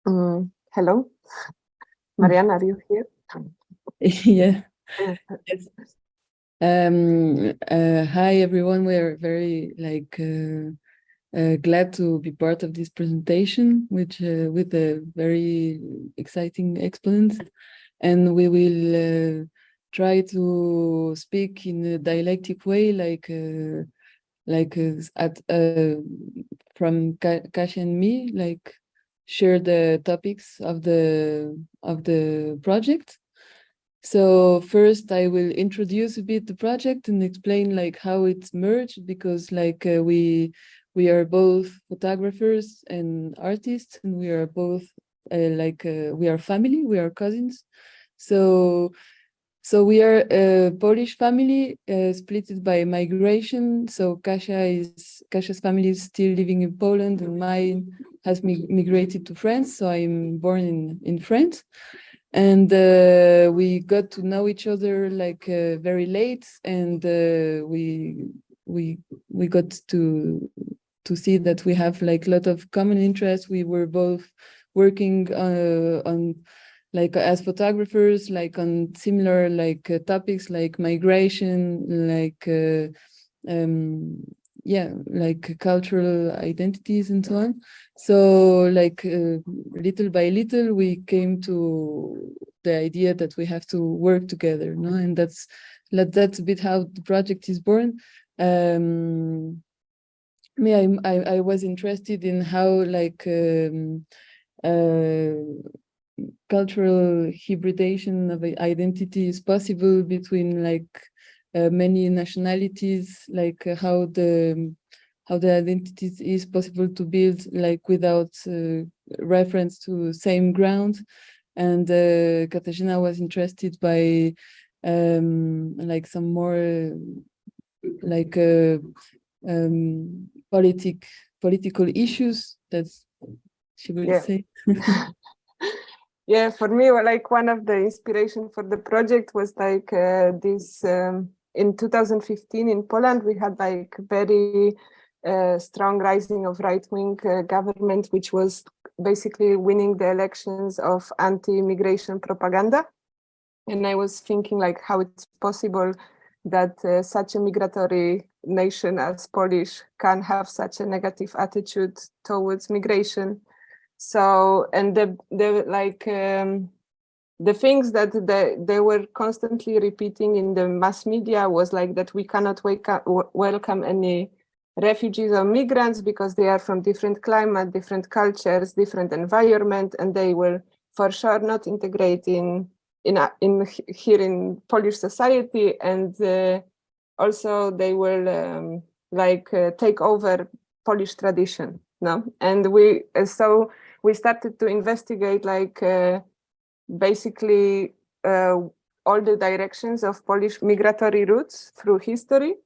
Hello, Marianne, are you here? Yeah. Yes. Hi everyone. We're very glad to be part of this presentation, which with a very exciting exponents, and we will try to speak in a dialectic way, from Kasia and me, share the topics of the project. So first I will introduce a bit the project and explain how it's merged, because we are both photographers and artists, and we are both we are family, we are cousins. So So we are a Polish family split by migration. So Kasia's family is still living in Poland, and mine has migrated to France. So I'm born in France, and we got to know each other like very late, and we got to see that we have like a lot of common interests. We were both working on like as photographers, like on similar like topics like migration, like like cultural identities and so on. So like little by little, we came to the idea that we have to work together, no? And that's a bit how the project is born. I was interested in how like cultural hybridization of identity is possible between like many nationalities, like how the identities is possible to build like without reference to same ground. And Katarzyna was interested by like some more like political issues, that's she will say. Yeah, for me, like one of the inspiration for the project was like this in 2015 in Poland, we had like very strong rising of right-wing government, which was basically winning the elections of anti-immigration propaganda. And I was thinking like how it's possible that such a migratory nation as Polish can have such a negative attitude towards migration. So, and the things that they were constantly repeating in the mass media was like that we cannot welcome any refugees or migrants because they are from different climate, different cultures, different environment, and they will for sure not integrate in here in Polish society, and also they will take over Polish tradition. No, and we started to investigate like basically all the directions of Polish migratory routes through history,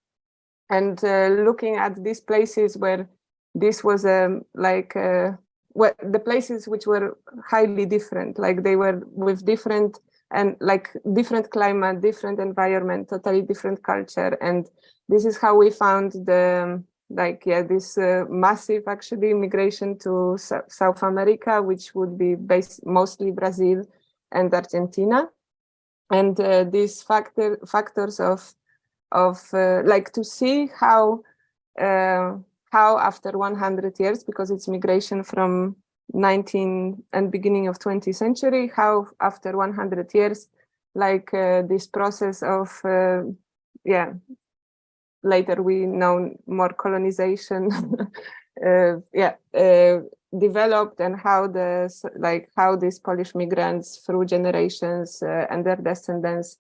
and looking at these places where this was the places which were highly different, like they were with different and like different climate, different environment, totally different culture. And this is how we found this massive actually migration to South America, which would be based mostly Brazil and Argentina. And these factors of like to see how after 100 years, because it's migration from 19th and beginning of 20th century, how after 100 years, like this process of later we know more colonization developed, and how these Polish migrants through generations and their descendants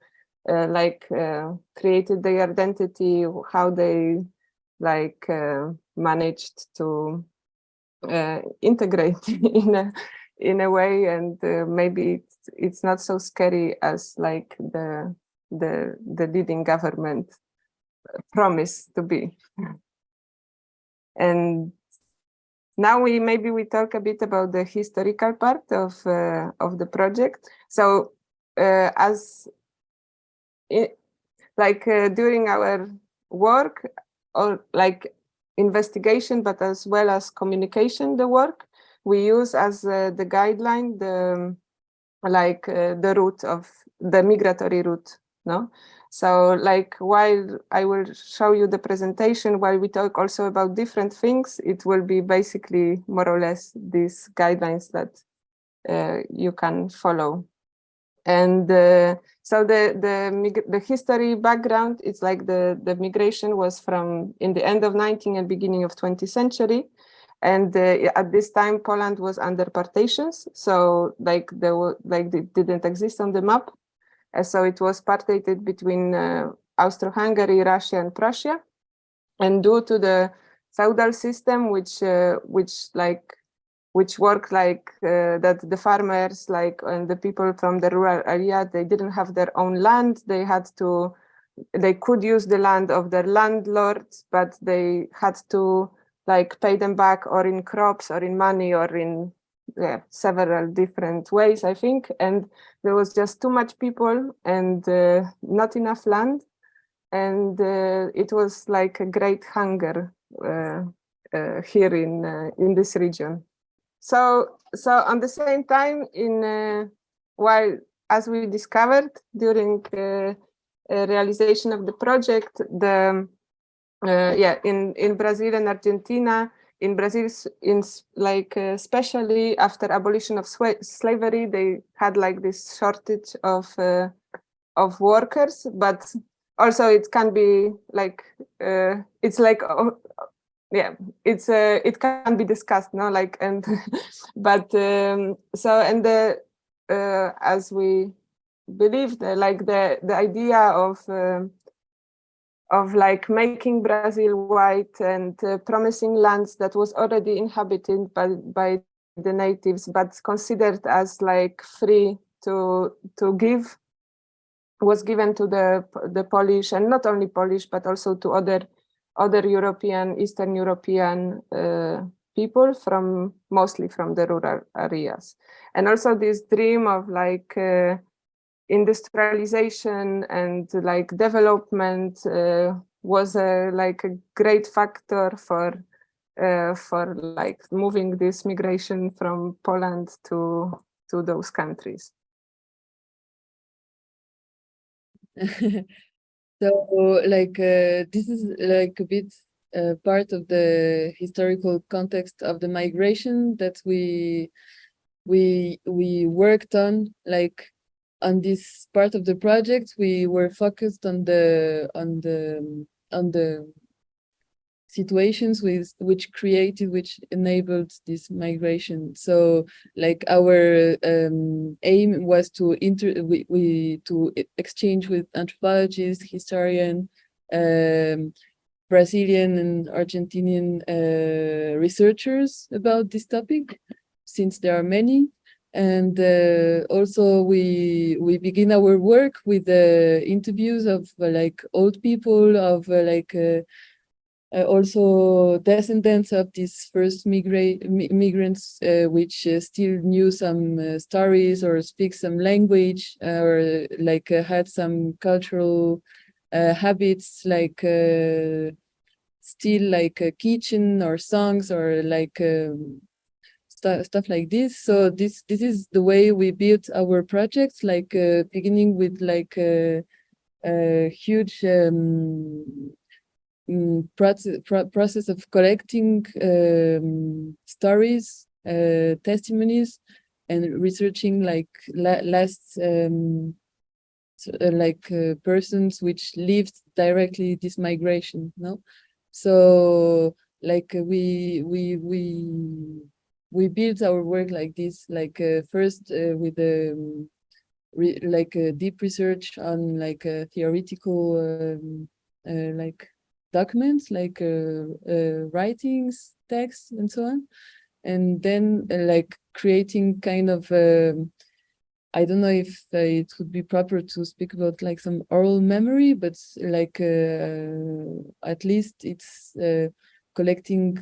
created their identity, how they managed to integrate in a way, and maybe it's not so scary as like the leading government promised to be. And now we talk a bit about the historical part of the project. So during our work, or like investigation, but as well as communication, the work we use as the guideline, the route of the migratory route. No, so like while I will show you the presentation, while we talk also about different things, it will be basically more or less these guidelines that you can follow. And so the history background, it's like the migration was from in the end of 19th and beginning of 20th century. And at this time, Poland was under partitions. So like it didn't exist on the map. So it was partitioned between Austro-Hungary, Russia, and Prussia. And due to the feudal system, which which work like that the farmers like and the people from the rural area, they didn't have their own land. They could use the land of their landlords, but they had to like pay them back or in crops or in money or in several different ways, I think. And there was just too much people and not enough land. And it was like a great hunger here in this region. So on the same time, while as we discovered during realization of the project, in Brazil and Argentina, in Brazil, especially after abolition of slavery, they had like this shortage of workers, but also it can be like it's like it can be discussed, no, like, and but as we believe the idea of like making Brazil white and promising lands that was already inhabited by the natives, but considered as like free to give, was given to the Polish, and not only Polish, but also to other European, Eastern European people mostly from the rural areas. And also this dream of like industrialization and like development was like a great factor for like moving this migration from Poland to those countries. So like this is like a bit part of the historical context of the migration that we worked on. Like on this part of the project, we were focused on the situations which enabled this migration. So like our aim was to exchange with anthropologists, historians, Brazilian and Argentinian researchers about this topic, since there are many. And also we begin our work with interviews of like old people, of also descendants of these first migrants, which still knew some stories or speak some language, or like had some cultural habits, like still like a kitchen or songs or like stuff like this. So this is the way we built our projects, like beginning with like a huge process of collecting stories, testimonies, and researching like persons which lived directly this migration. No, so like we built our work like this, like first with like deep research on like theoretical like documents, like writings, texts, and so on, and then like creating kind of I don't know if it would be proper to speak about like some oral memory, but like at least it's collecting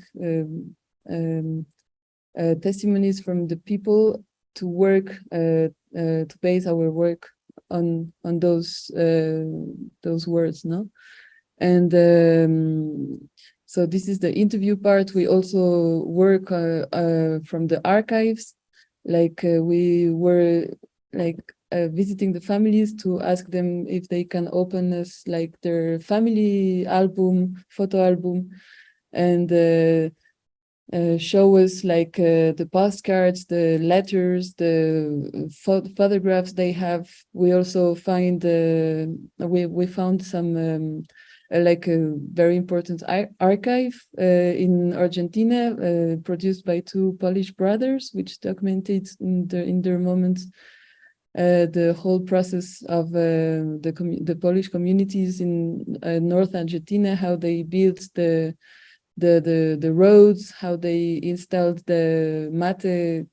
testimonies from the people to work to base our work on those words, no? And so this is the interview part. We also work from the archives, like we were like visiting the families to ask them if they can open us like their family album, photo album, and show us like the postcards, the letters, the photographs they have. We also find we found some like a very important archive in Argentina, produced by two Polish brothers, which documented in their moments the whole process of the Polish communities in North Argentina, how they built the the roads, how they installed the mate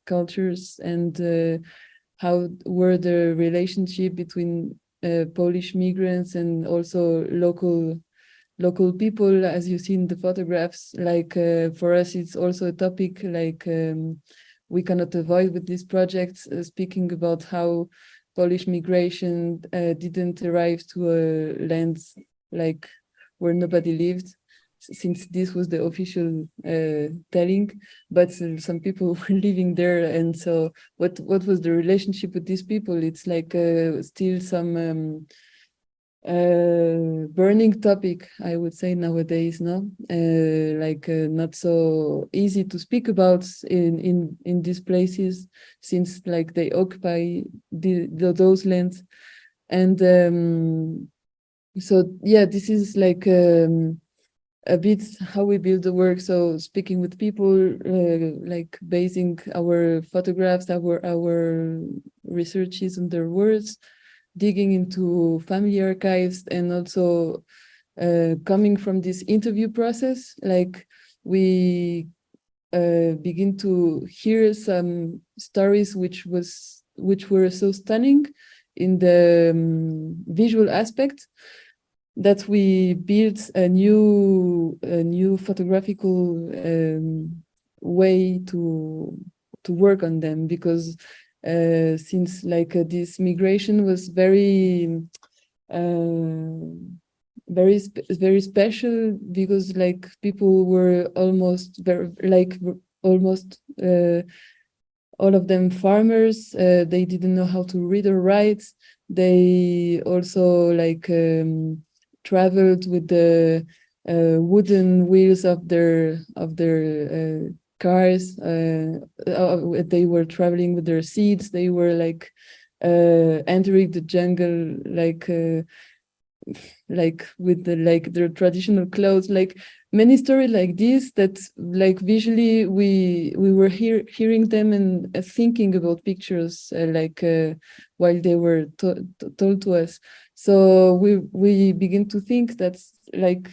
cultures, and how were the relationship between Polish migrants and also local people, as you see in the photographs. Like for us, it's also a topic like we cannot avoid with this project, speaking about how Polish migration didn't arrive to a land like where nobody lived, since this was the official telling, but some people were living there. And so what was the relationship with these people? It's like still some burning topic, I would say, nowadays, no? Not so easy to speak about in these places, since like they occupy those lands. And so yeah, this is like a bit how we build the work. So speaking with people, like basing our photographs, our researches on their words, digging into family archives, and also coming from this interview process, like we begin to hear some stories which were so stunning in the visual aspect, that we built a new photographical way to work on them, because since like this migration was very very special, because like people were almost all of them farmers. They didn't know how to read or write. They also like traveled with the wooden wheels of their cars. They were traveling with their seeds. They were like entering the jungle like with their traditional clothes, like many stories like this, that like visually we were hearing them and thinking about pictures while they were told to us. So we begin to think that like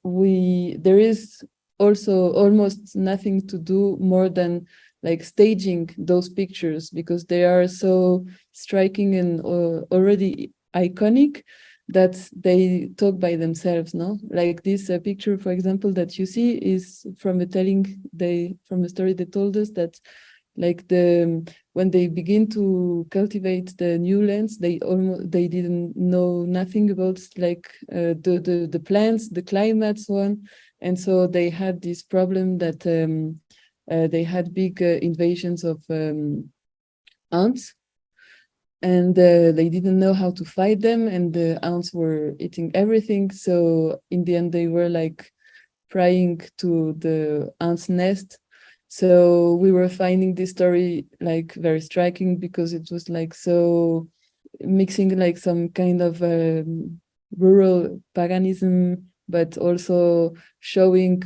there is also almost nothing to do more than like staging those pictures, because they are so striking and already iconic that they talk by themselves, no? Like this picture, for example, that you see is from a story they told us, that like when they begin to cultivate the new lands, they didn't know nothing about like the plants, the climate, so on. And so they had this problem that they had big invasions of ants, and they didn't know how to fight them, and the ants were eating everything. So in the end, they were like prying to the ants' nest. So we were finding this story like very striking, because it was like so mixing like some kind of rural paganism, but also showing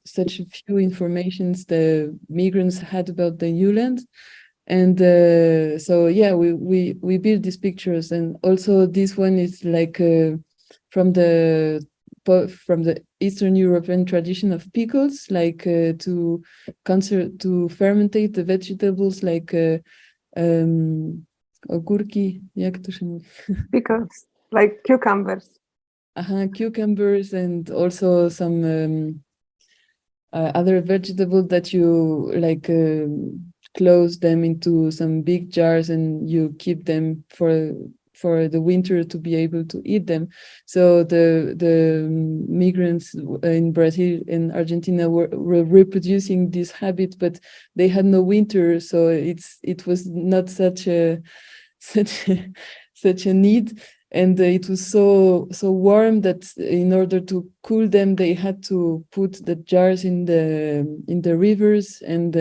such few informations the migrants had about the new land. And so yeah, we built these pictures. And also this one is like from the Eastern European tradition of pickles, like to fermentate the vegetables, like ogórki, jak to się mówi? Pickles, like cucumbers. Cucumbers, and also some other vegetables that you like close them into some big jars, and you keep them for the winter to be able to eat them. So the migrants in Brazil and Argentina were reproducing this habit, but they had no winter, so it was not such a need. And it was so warm that in order to cool them, they had to put the jars in the rivers and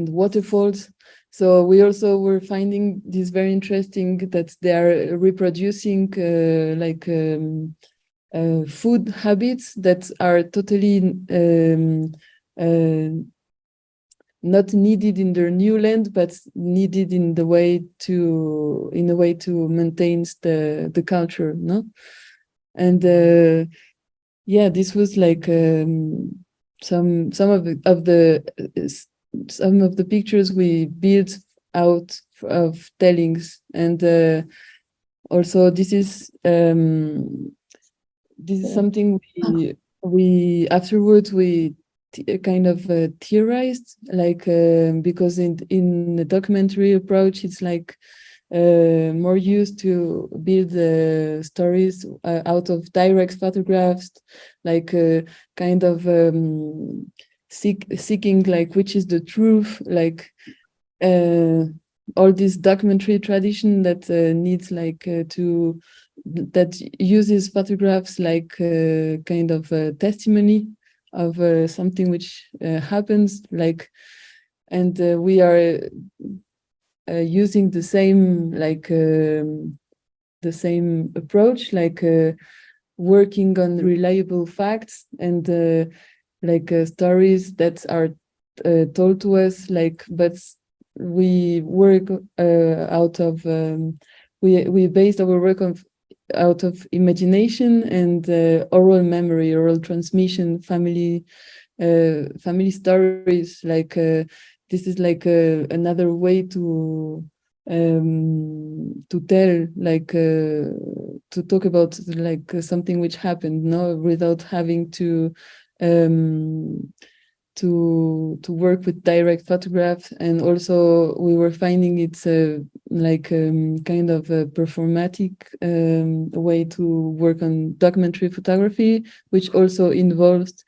waterfalls. So we also were finding this very interesting, that they are reproducing food habits that are totally not needed in their new land, but needed in a way to maintain the culture, no? And yeah, this was like some of the pictures we built out of tellings, and also this is something we afterwards we kind of theorized, like because in the documentary approach, it's like more used to build the stories out of direct photographs, like kind of seeking like which is the truth, like all this documentary tradition that needs like that uses photographs like kind of testimony of something which happens, like, and we are using the same approach, like working on reliable facts and like stories that are told to us, like, but we work out of we based our work out of imagination and oral memory, oral transmission, family stories, like this is like another way to tell, like to talk about like something which happened, no, without having to work with direct photographs. And also we were finding it's like kind of a performatic way to work on documentary photography, which also involves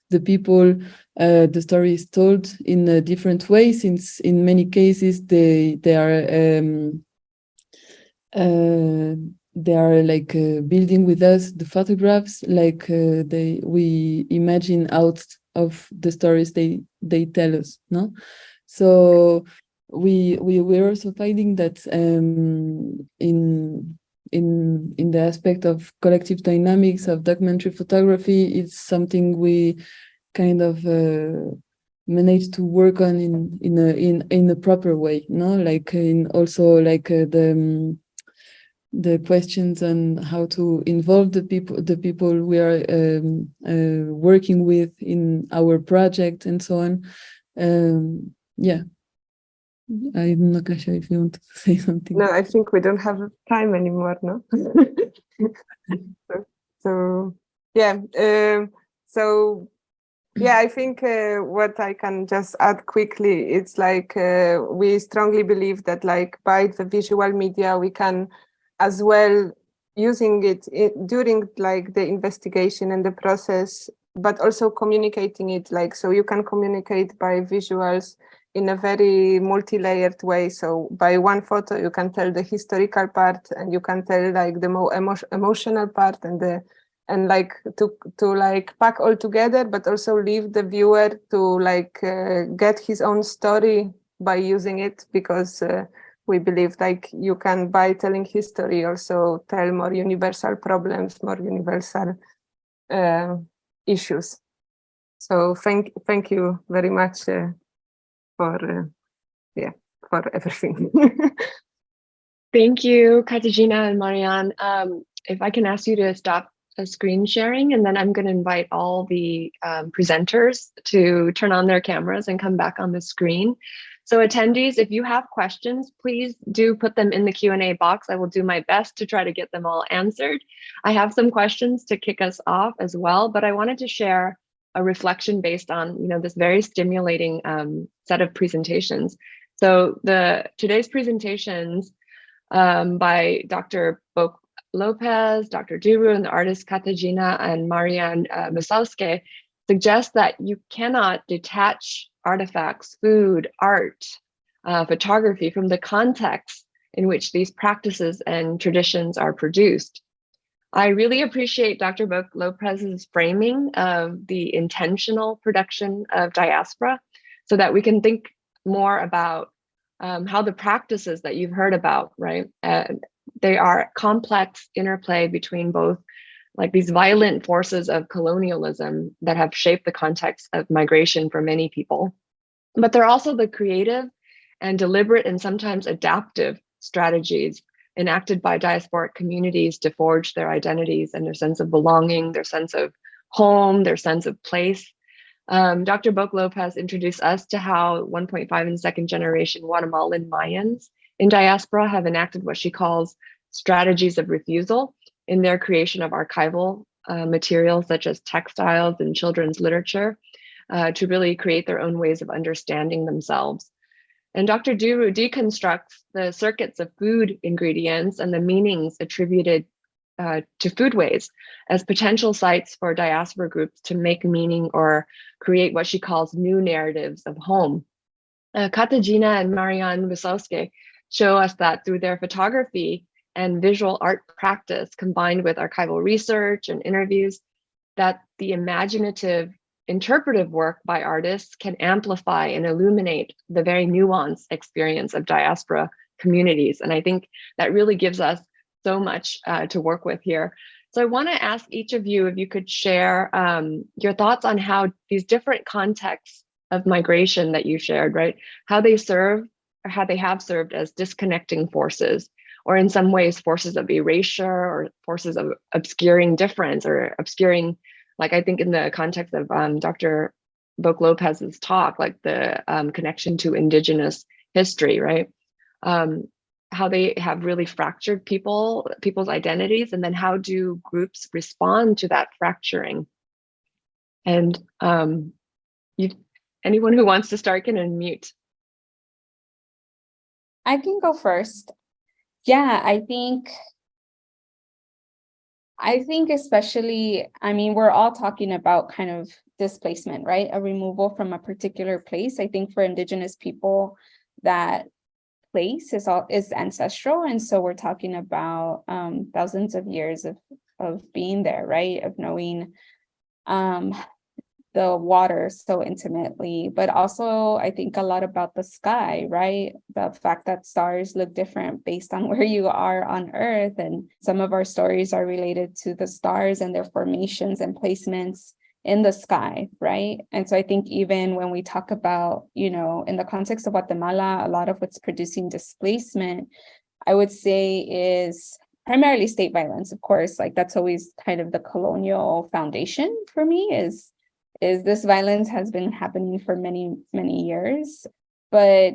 the people the story is told in a different way, since in many cases they are like building with us the photographs, like we imagine out of the stories they tell us, no? So we're also finding that in the aspect of collective dynamics of documentary photography, it's something we kind of managed to work on in a proper way, no? Like in also like the questions on how to involve the people we are working with in our project and so on. Yeah, I'm not sure if you want to say something. No, I think we don't have time anymore, no? so yeah, yeah, I think what I can just add quickly, it's like we strongly believe that like by the visual media, we can as well using it during like the investigation and the process, but also communicating it, like, so you can communicate by visuals in a very multi-layered way. So by one photo, you can tell the historical part, and you can tell like the more emotional part, and like to like pack all together, but also leave the viewer to like get his own story by using it, because we believe like you can, by telling history, also tell more universal problems, more universal issues. So thank you very much for everything. Thank you, Katarzyna and Marianne. If I can ask you to stop screen sharing, and then I'm going to invite all the presenters to turn on their cameras and come back on the screen. So attendees, if you have questions, please do put them in the Q&A box. I will do my best to try to get them all answered. I have some questions to kick us off as well, but I wanted to share a reflection based on this very stimulating set of presentations. So today's presentations by Dr. Lopez, Dr. Duru, and the artists Katarzyna and Marianne Wasowska suggest that you cannot detach artifacts, food, art, photography from the context in which these practices and traditions are produced. I really appreciate Dr. Lopez's framing of the intentional production of diaspora, so that we can think more about how the practices that you've heard about, right? They are complex interplay between both like these violent forces of colonialism that have shaped the context of migration for many people, but they're also the creative and deliberate and sometimes adaptive strategies enacted by diasporic communities to forge their identities and their sense of belonging, their sense of home, their sense of place. Dr. Boc Lopez introduced us to how 1.5 and second generation Guatemalan Mayans in diaspora have enacted what she calls strategies of refusal in their creation of archival materials such as textiles and children's literature to really create their own ways of understanding themselves. And Dr. Duru deconstructs the circuits of food ingredients and the meanings attributed to foodways as potential sites for diaspora groups to make meaning or create what she calls new narratives of home. Katarzyna and Marianne Wasowska show us that through their photography and visual art practice combined with archival research and interviews, that the imaginative interpretive work by artists can amplify and illuminate the very nuanced experience of diaspora communities. And I think that really gives us so much to work with here. So I want to ask each of you if you could share your thoughts on how these different contexts of migration that you shared, right? How they serve or how they have served as disconnecting forces, or in some ways forces of erasure or forces of obscuring difference or obscuring, like I think in the context of Dr. Boc Lopez's talk, like the connection to indigenous history, right? How they have really fractured people's identities, and then how do groups respond to that fracturing? And anyone who wants to start can unmute. I can go first. Yeah, I think especially, I mean, we're all talking about kind of displacement, right? A removal from a particular place. I think for Indigenous people, that place is ancestral. And so we're talking about thousands of years of being there, right? Of knowing the water so intimately, but also I think a lot about the sky, right? The fact that stars look different based on where you are on Earth. And some of our stories are related to the stars and their formations and placements in the sky, right? And so I think even when we talk about, in the context of Guatemala, a lot of what's producing displacement, I would say is primarily state violence, of course. Like that's always kind of the colonial foundation for me is this violence has been happening for many, many years. But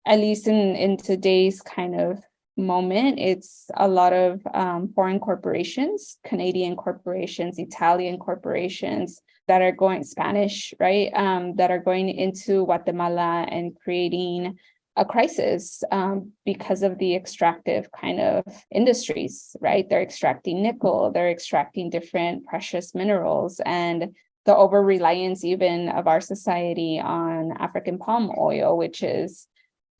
at least in today's kind of moment, it's a lot of foreign corporations, Canadian corporations, Italian corporations that are going Spanish, right? That are going into Guatemala and creating a crisis because of the extractive kind of industries, right? They're extracting nickel, they're extracting different precious minerals, and the over-reliance even of our society on African palm oil, which is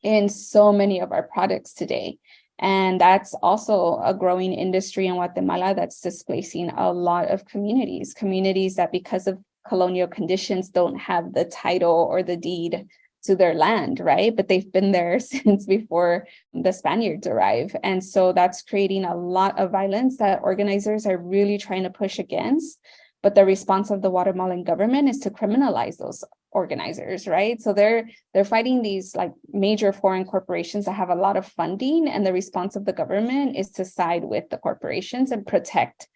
in so many of our products today. And that's also a growing industry in Guatemala that's displacing a lot of communities that because of colonial conditions don't have the title or the deed to their land, right? But they've been there since before the Spaniards arrived. And so that's creating a lot of violence that organizers are really trying to push against. But the response of the Guatemalan government is to criminalize those organizers, right? So they're fighting these like major foreign corporations that have a lot of funding, and the response of the government is to side with the corporations and protect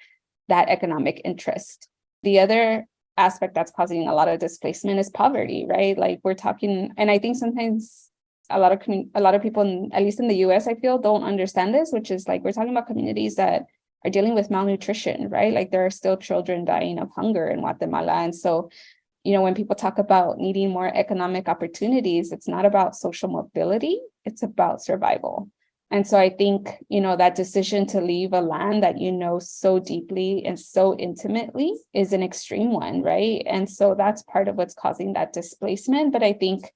that economic interest. The other aspect that's causing a lot of displacement is poverty, right? Like we're talking, and I think sometimes a lot of people, at least in the US, I feel don't understand this, which is like we're talking about communities that are dealing with malnutrition, right? Like there are still children dying of hunger in Guatemala. And so, when people talk about needing more economic opportunities, it's not about social mobility, it's about survival. And so I think, that decision to leave a land that so deeply and so intimately is an extreme one, right? And so that's part of what's causing that displacement. But I think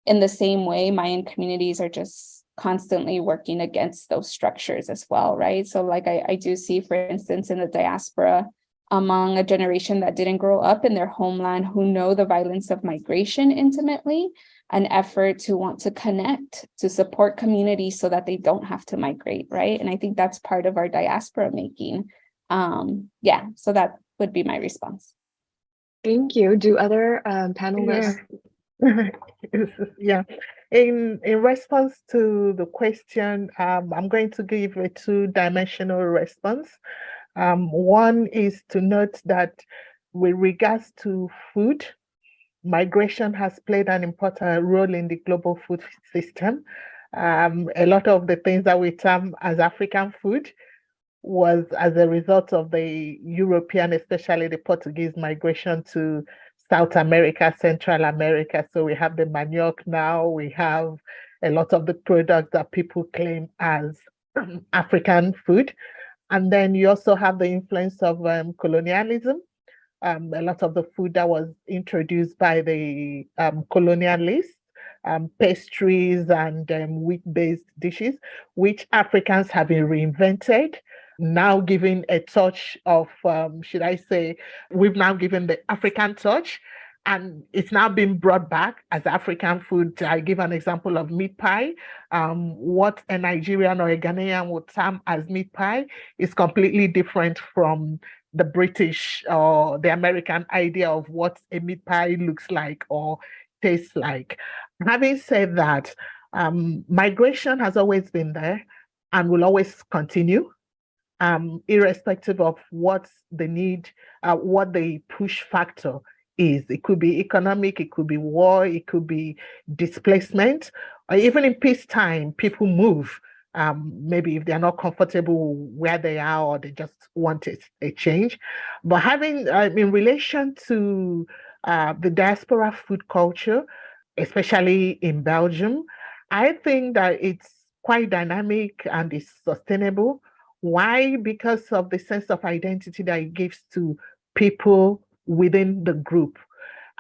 in the same way, Mayan communities are just constantly working against those structures as well, right? So like I do see, for instance, in the diaspora, among a generation that didn't grow up in their homeland, who know the violence of migration intimately, an effort to want to connect, to support communities so that they don't have to migrate, right? And I think that's part of our diaspora making. So that would be my response. Thank you. Do other panelists? Yeah. In response to the question, I'm going to give a two-dimensional response. One is to note that with regards to food, migration has played an important role in the global food system. A lot of the things that we term as African food was as a result of the European, especially the Portuguese migration to South America, Central America. So we have the manioc now, we have a lot of the products that people claim as African food. And then you also have the influence of colonialism. A lot of the food that was introduced by the colonialists, pastries and wheat-based dishes, which Africans have been reinvented, now giving a touch of, should I say, we've now given the African touch, and it's now been brought back as African food. I give an example of meat pie. What a Nigerian or a Ghanaian would term as meat pie is completely different from the British or the American idea of what a meat pie looks like or tastes like. Having said that, migration has always been there and will always continue, irrespective of what the need, what the push factor is. It could be economic, it could be war, it could be displacement, or even in peacetime, people move. Maybe if they're not comfortable where they are or they just want a change. But having, in relation to the diaspora food culture, especially in Belgium, I think that it's quite dynamic and it's sustainable. Why? Because of the sense of identity that it gives to people within the group.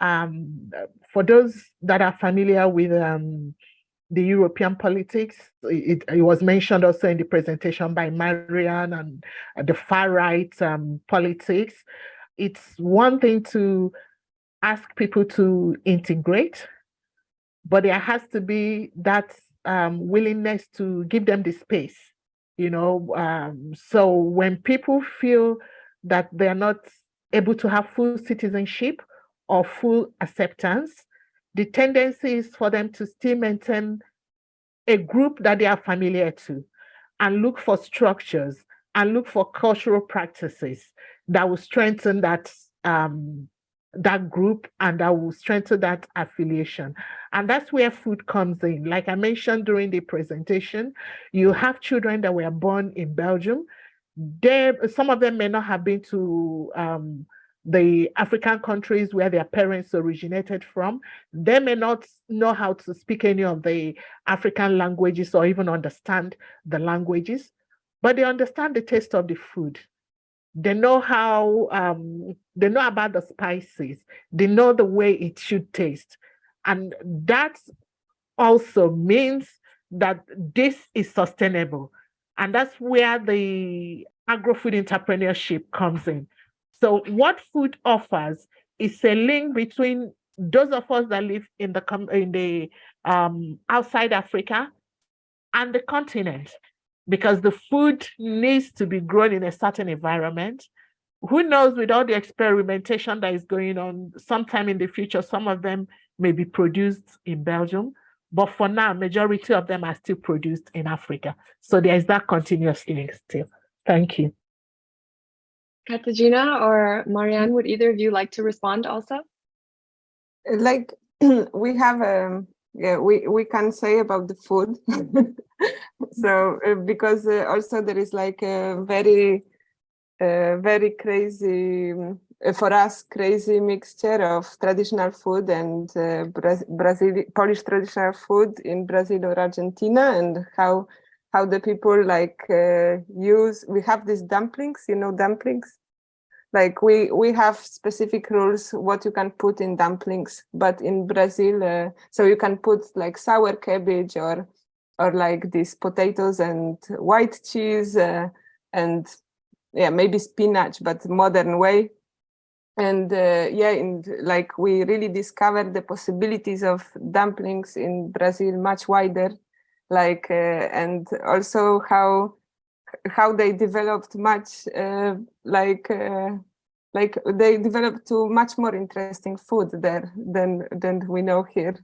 For those that are familiar with the European politics, it was mentioned also in the presentation by Marianne and the far right politics. It's one thing to ask people to integrate, but there has to be that willingness to give them the space, so when people feel that they're not able to have full citizenship or full acceptance, the tendency is for them to still maintain a group that they are familiar to and look for structures and look for cultural practices that will strengthen that group and that will strengthen that affiliation. And that's where food comes in. Like I mentioned during the presentation, you have children that were born in Belgium. Some of them may not have been to the African countries where their parents originated from. They may not know how to speak any of the African languages or even understand the languages, but they understand the taste of the food. They know how, they know about the spices. They know the way it should taste. And that also means that this is sustainable. And that's where the agro-food entrepreneurship comes in. So what food offers is a link between those of us that live in the outside Africa and the continent, because the food needs to be grown in a certain environment. Who knows, with all the experimentation that is going on, sometime in the future, some of them may be produced in Belgium, but for now, majority of them are still produced in Africa. So there is that continuous link still. Thank you. Katarzyna or Marianne, would either of you like to respond also? Like we have we can say about the food. So because also there is like a very crazy, for us, crazy mixture of traditional food and Polish traditional food in Brazil or Argentina, and how the people like we have these dumplings, dumplings. Like we have specific rules what you can put in dumplings, but in Brazil, so you can put like sour cabbage or like these potatoes and white cheese and maybe spinach, but modern way. And like we really discovered the possibilities of dumplings in Brazil much wider, like and also how they developed much like they developed to much more interesting food there than we know here.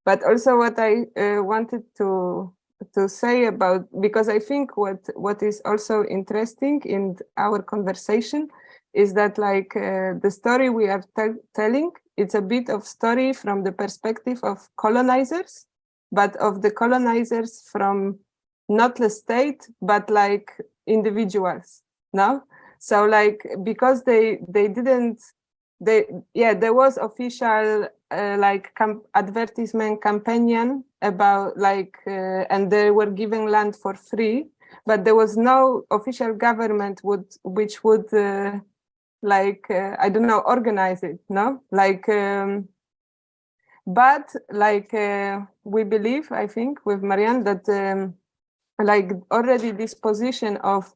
But also what I wanted to say about, because I think what is also interesting in our conversation is that like the story we are telling, it's a bit of story from the perspective of colonizers, but of the colonizers from not the state, but like individuals, no? So like, because there was official like advertisement campaign about like, and they were giving land for free, but there was no official government which would I don't know, organize it, no? Like, but like we believe, I think, with Marianne, that like already this position of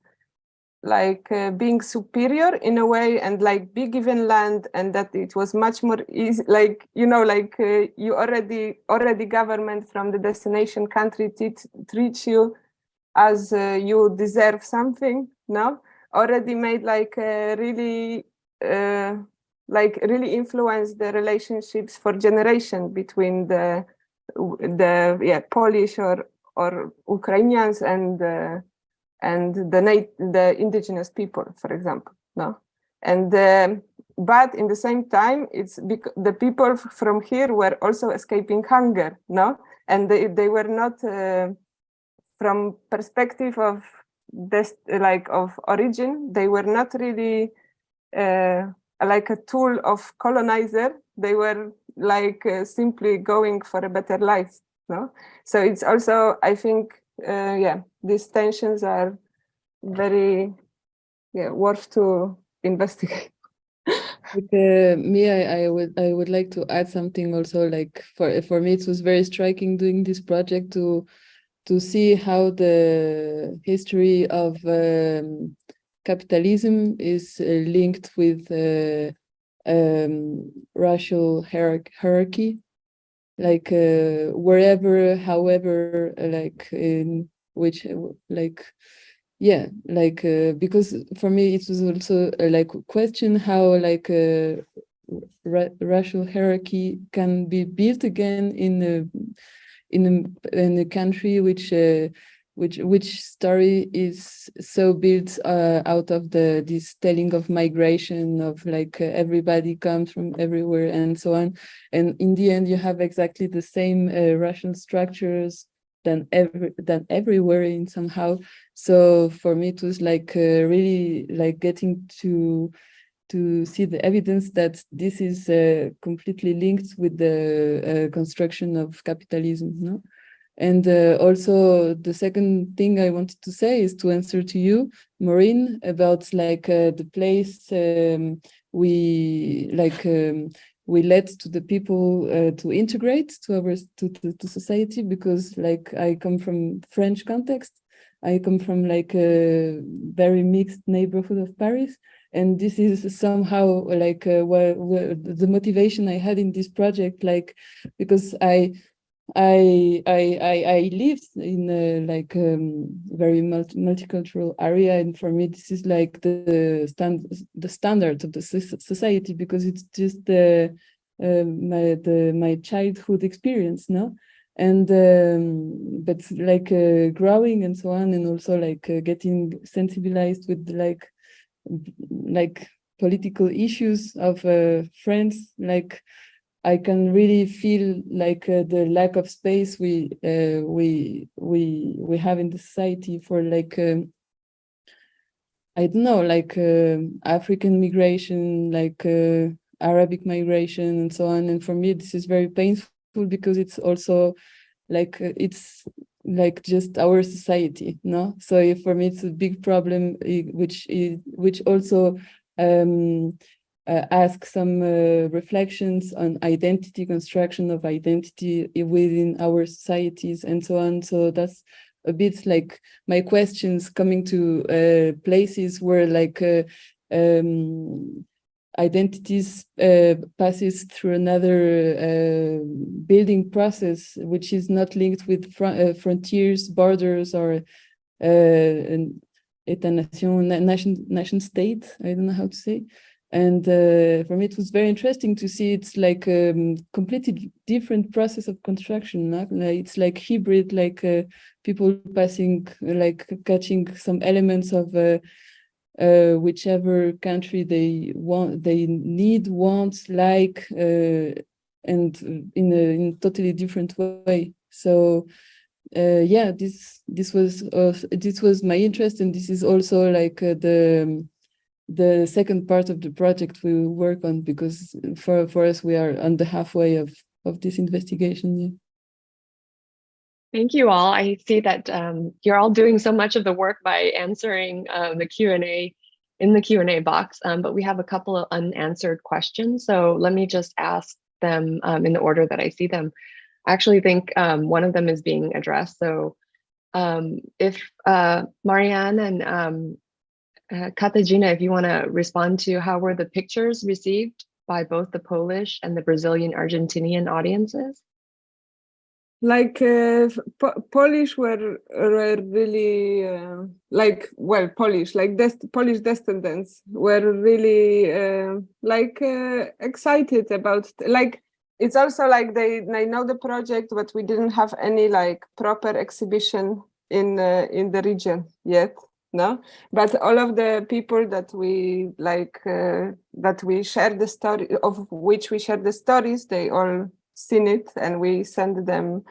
like being superior in a way, and like be given land, and that it was much more easy, like, you know, like you already government from the destination country treats you as you deserve something, no? Already made like really influence the relationships for generation between the Polish or Ukrainians and the indigenous people, for example, no? And but in the same time, it's the people from here were also escaping hunger, no? And they were not from perspective of this, like of origin, they were not really like a tool of colonizer. They were like simply going for a better life, no? So it's also, I think, these tensions are very worth to investigate. Like, me, I would like to add something also. Like for me, it was very striking doing this project to see how the history of capitalism is linked with racial hierarchy. Like wherever, however, like in which, like, yeah, like because for me it was also like a question how like racial hierarchy can be built again in a country which story is so built out of this telling of migration, of like everybody comes from everywhere and so on, and in the end you have exactly the same racial structures than everywhere in somehow. So for me it was like really like getting to see the evidence that this is completely linked with the construction of capitalism, no? And also the second thing I wanted to say is to answer to you, Maureen, about like the place we let to the people to integrate to society, because like I come from French context. I come from like a very mixed neighborhood of Paris. And this is somehow like the motivation I had in this project, like, because I lived in a like very multicultural area, and for me this is like the standard of the society, because it's just my childhood experience, no? And but like growing and so on, and also like getting sensibilized with like political issues of France, like I can really feel like the lack of space we have in the society for like I don't know, like African migration, like Arabic migration and so on. And for me this is very painful, because it's also like it's like just our society, no? So for me it's a big problem, which also ask some reflections on identity, construction of identity within our societies and so on. So that's a bit like my questions coming to places where like identities passes through another building process, which is not linked with frontiers, borders, or nation state. I don't know how to say. And for me, it was very interesting to see it's like a completely different process of construction. Like it's like hybrid, like people passing, like catching some elements of whichever country they want, like, and in a totally different way. So yeah, this was my interest, and this is also like the second part of the project we work on, because for us we are on the halfway of this investigation. Yeah. Thank you all. I see that you're all doing so much of the work by answering the Q&A in the Q&A box, but we have a couple of unanswered questions. So let me just ask them in the order that I see them. I actually think one of them is being addressed. So if Marianne and Katarzyna, if you want to respond to how were the pictures received by both the Polish and the Brazilian Argentinian audiences? Like Polish were really Polish, like Polish descendants were really excited about, like, it's also like they know the project, but we didn't have any like proper exhibition in the region yet. No, but all of the people that we share the story of which we share the stories, they all seen it, and we send them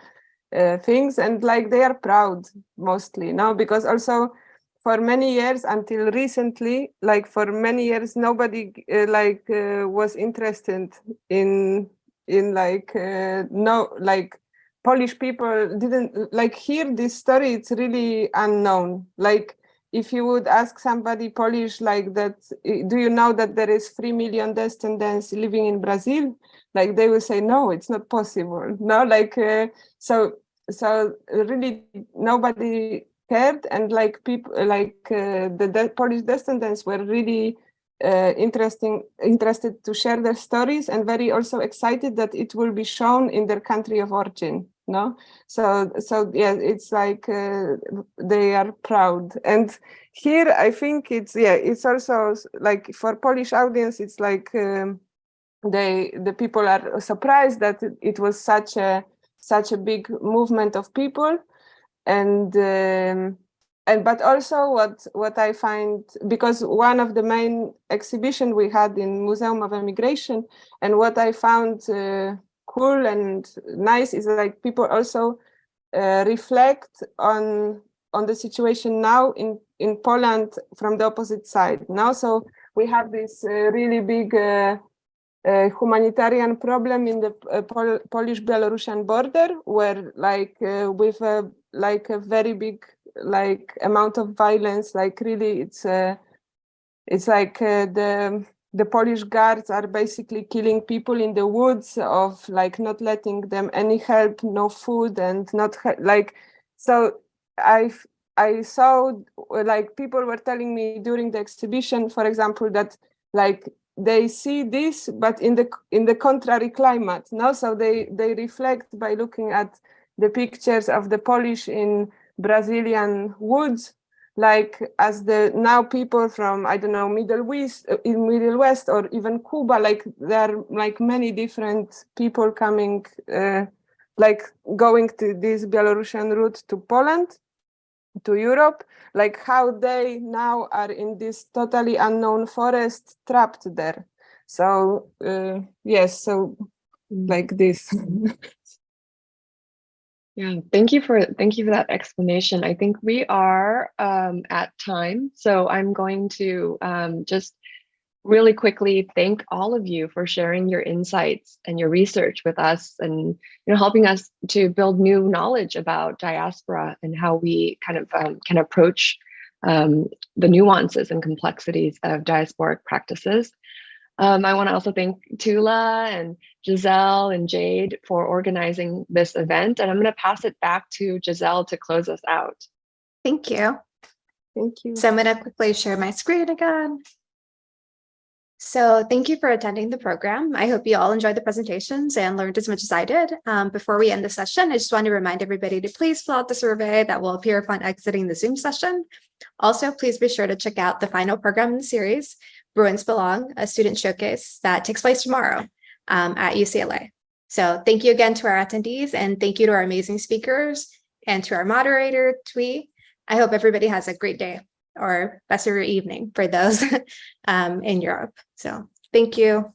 things, and like they are proud mostly, no, because also for many years until recently, like for many years nobody was interested in Polish people didn't like hear this story. It's really unknown. Like if you would ask somebody Polish like that, do you know that there is 3 million descendants living in Brazil? Like they will say, no, it's not possible. No, like so really nobody cared, and like people like the Polish descendants were really interested to share their stories, and very also excited that it will be shown in their country of origin. No, so yeah, it's like they are proud. And here I think it's also like for Polish audience, it's like the people are surprised that it was such a big movement of people, and but also what I find, because one of the main exhibition we had in Museum of Emigration, and what I found cool and nice is like people also reflect on the situation now in Poland from the opposite side. Now, so we have this really big humanitarian problem in the Polish-Belarusian border, where like with a very big like amount of violence, like really it's like the Polish guards are basically killing people in the woods, of like not letting them any help, no food, and not like, so I saw like people were telling me during the exhibition, for example, that like they see this, but in the contrary climate. No, so they reflect by looking at the pictures of the Polish in Brazilian woods, like as the now people from, I don't know, Middle West or even Cuba, like there are like many different people coming, like going to this Belarusian route to Poland, to Europe, like how they now are in this totally unknown forest, trapped there. So yes, so like this. Yeah, thank you for that explanation. I think we are at time, so I'm going to just really quickly thank all of you for sharing your insights and your research with us, and helping us to build new knowledge about diaspora and how we kind of can approach the nuances and complexities of diasporic practices. I want to also thank Tula and Giselle and Jade for organizing this event, and I'm going to pass it back to Giselle to close us out. Thank you. Thank you. So I'm going to quickly share my screen again. So thank you for attending the program. I hope you all enjoyed the presentations and learned as much as I did. Before we end the session, I just want to remind everybody to please fill out the survey that will appear upon exiting the Zoom session. Also, please be sure to check out the final program in the series, Bruins Belong, a student showcase that takes place tomorrow at UCLA. So thank you again to our attendees, and thank you to our amazing speakers and to our moderator, Thuy. I hope everybody has a great day or best of your evening for those in Europe. So thank you.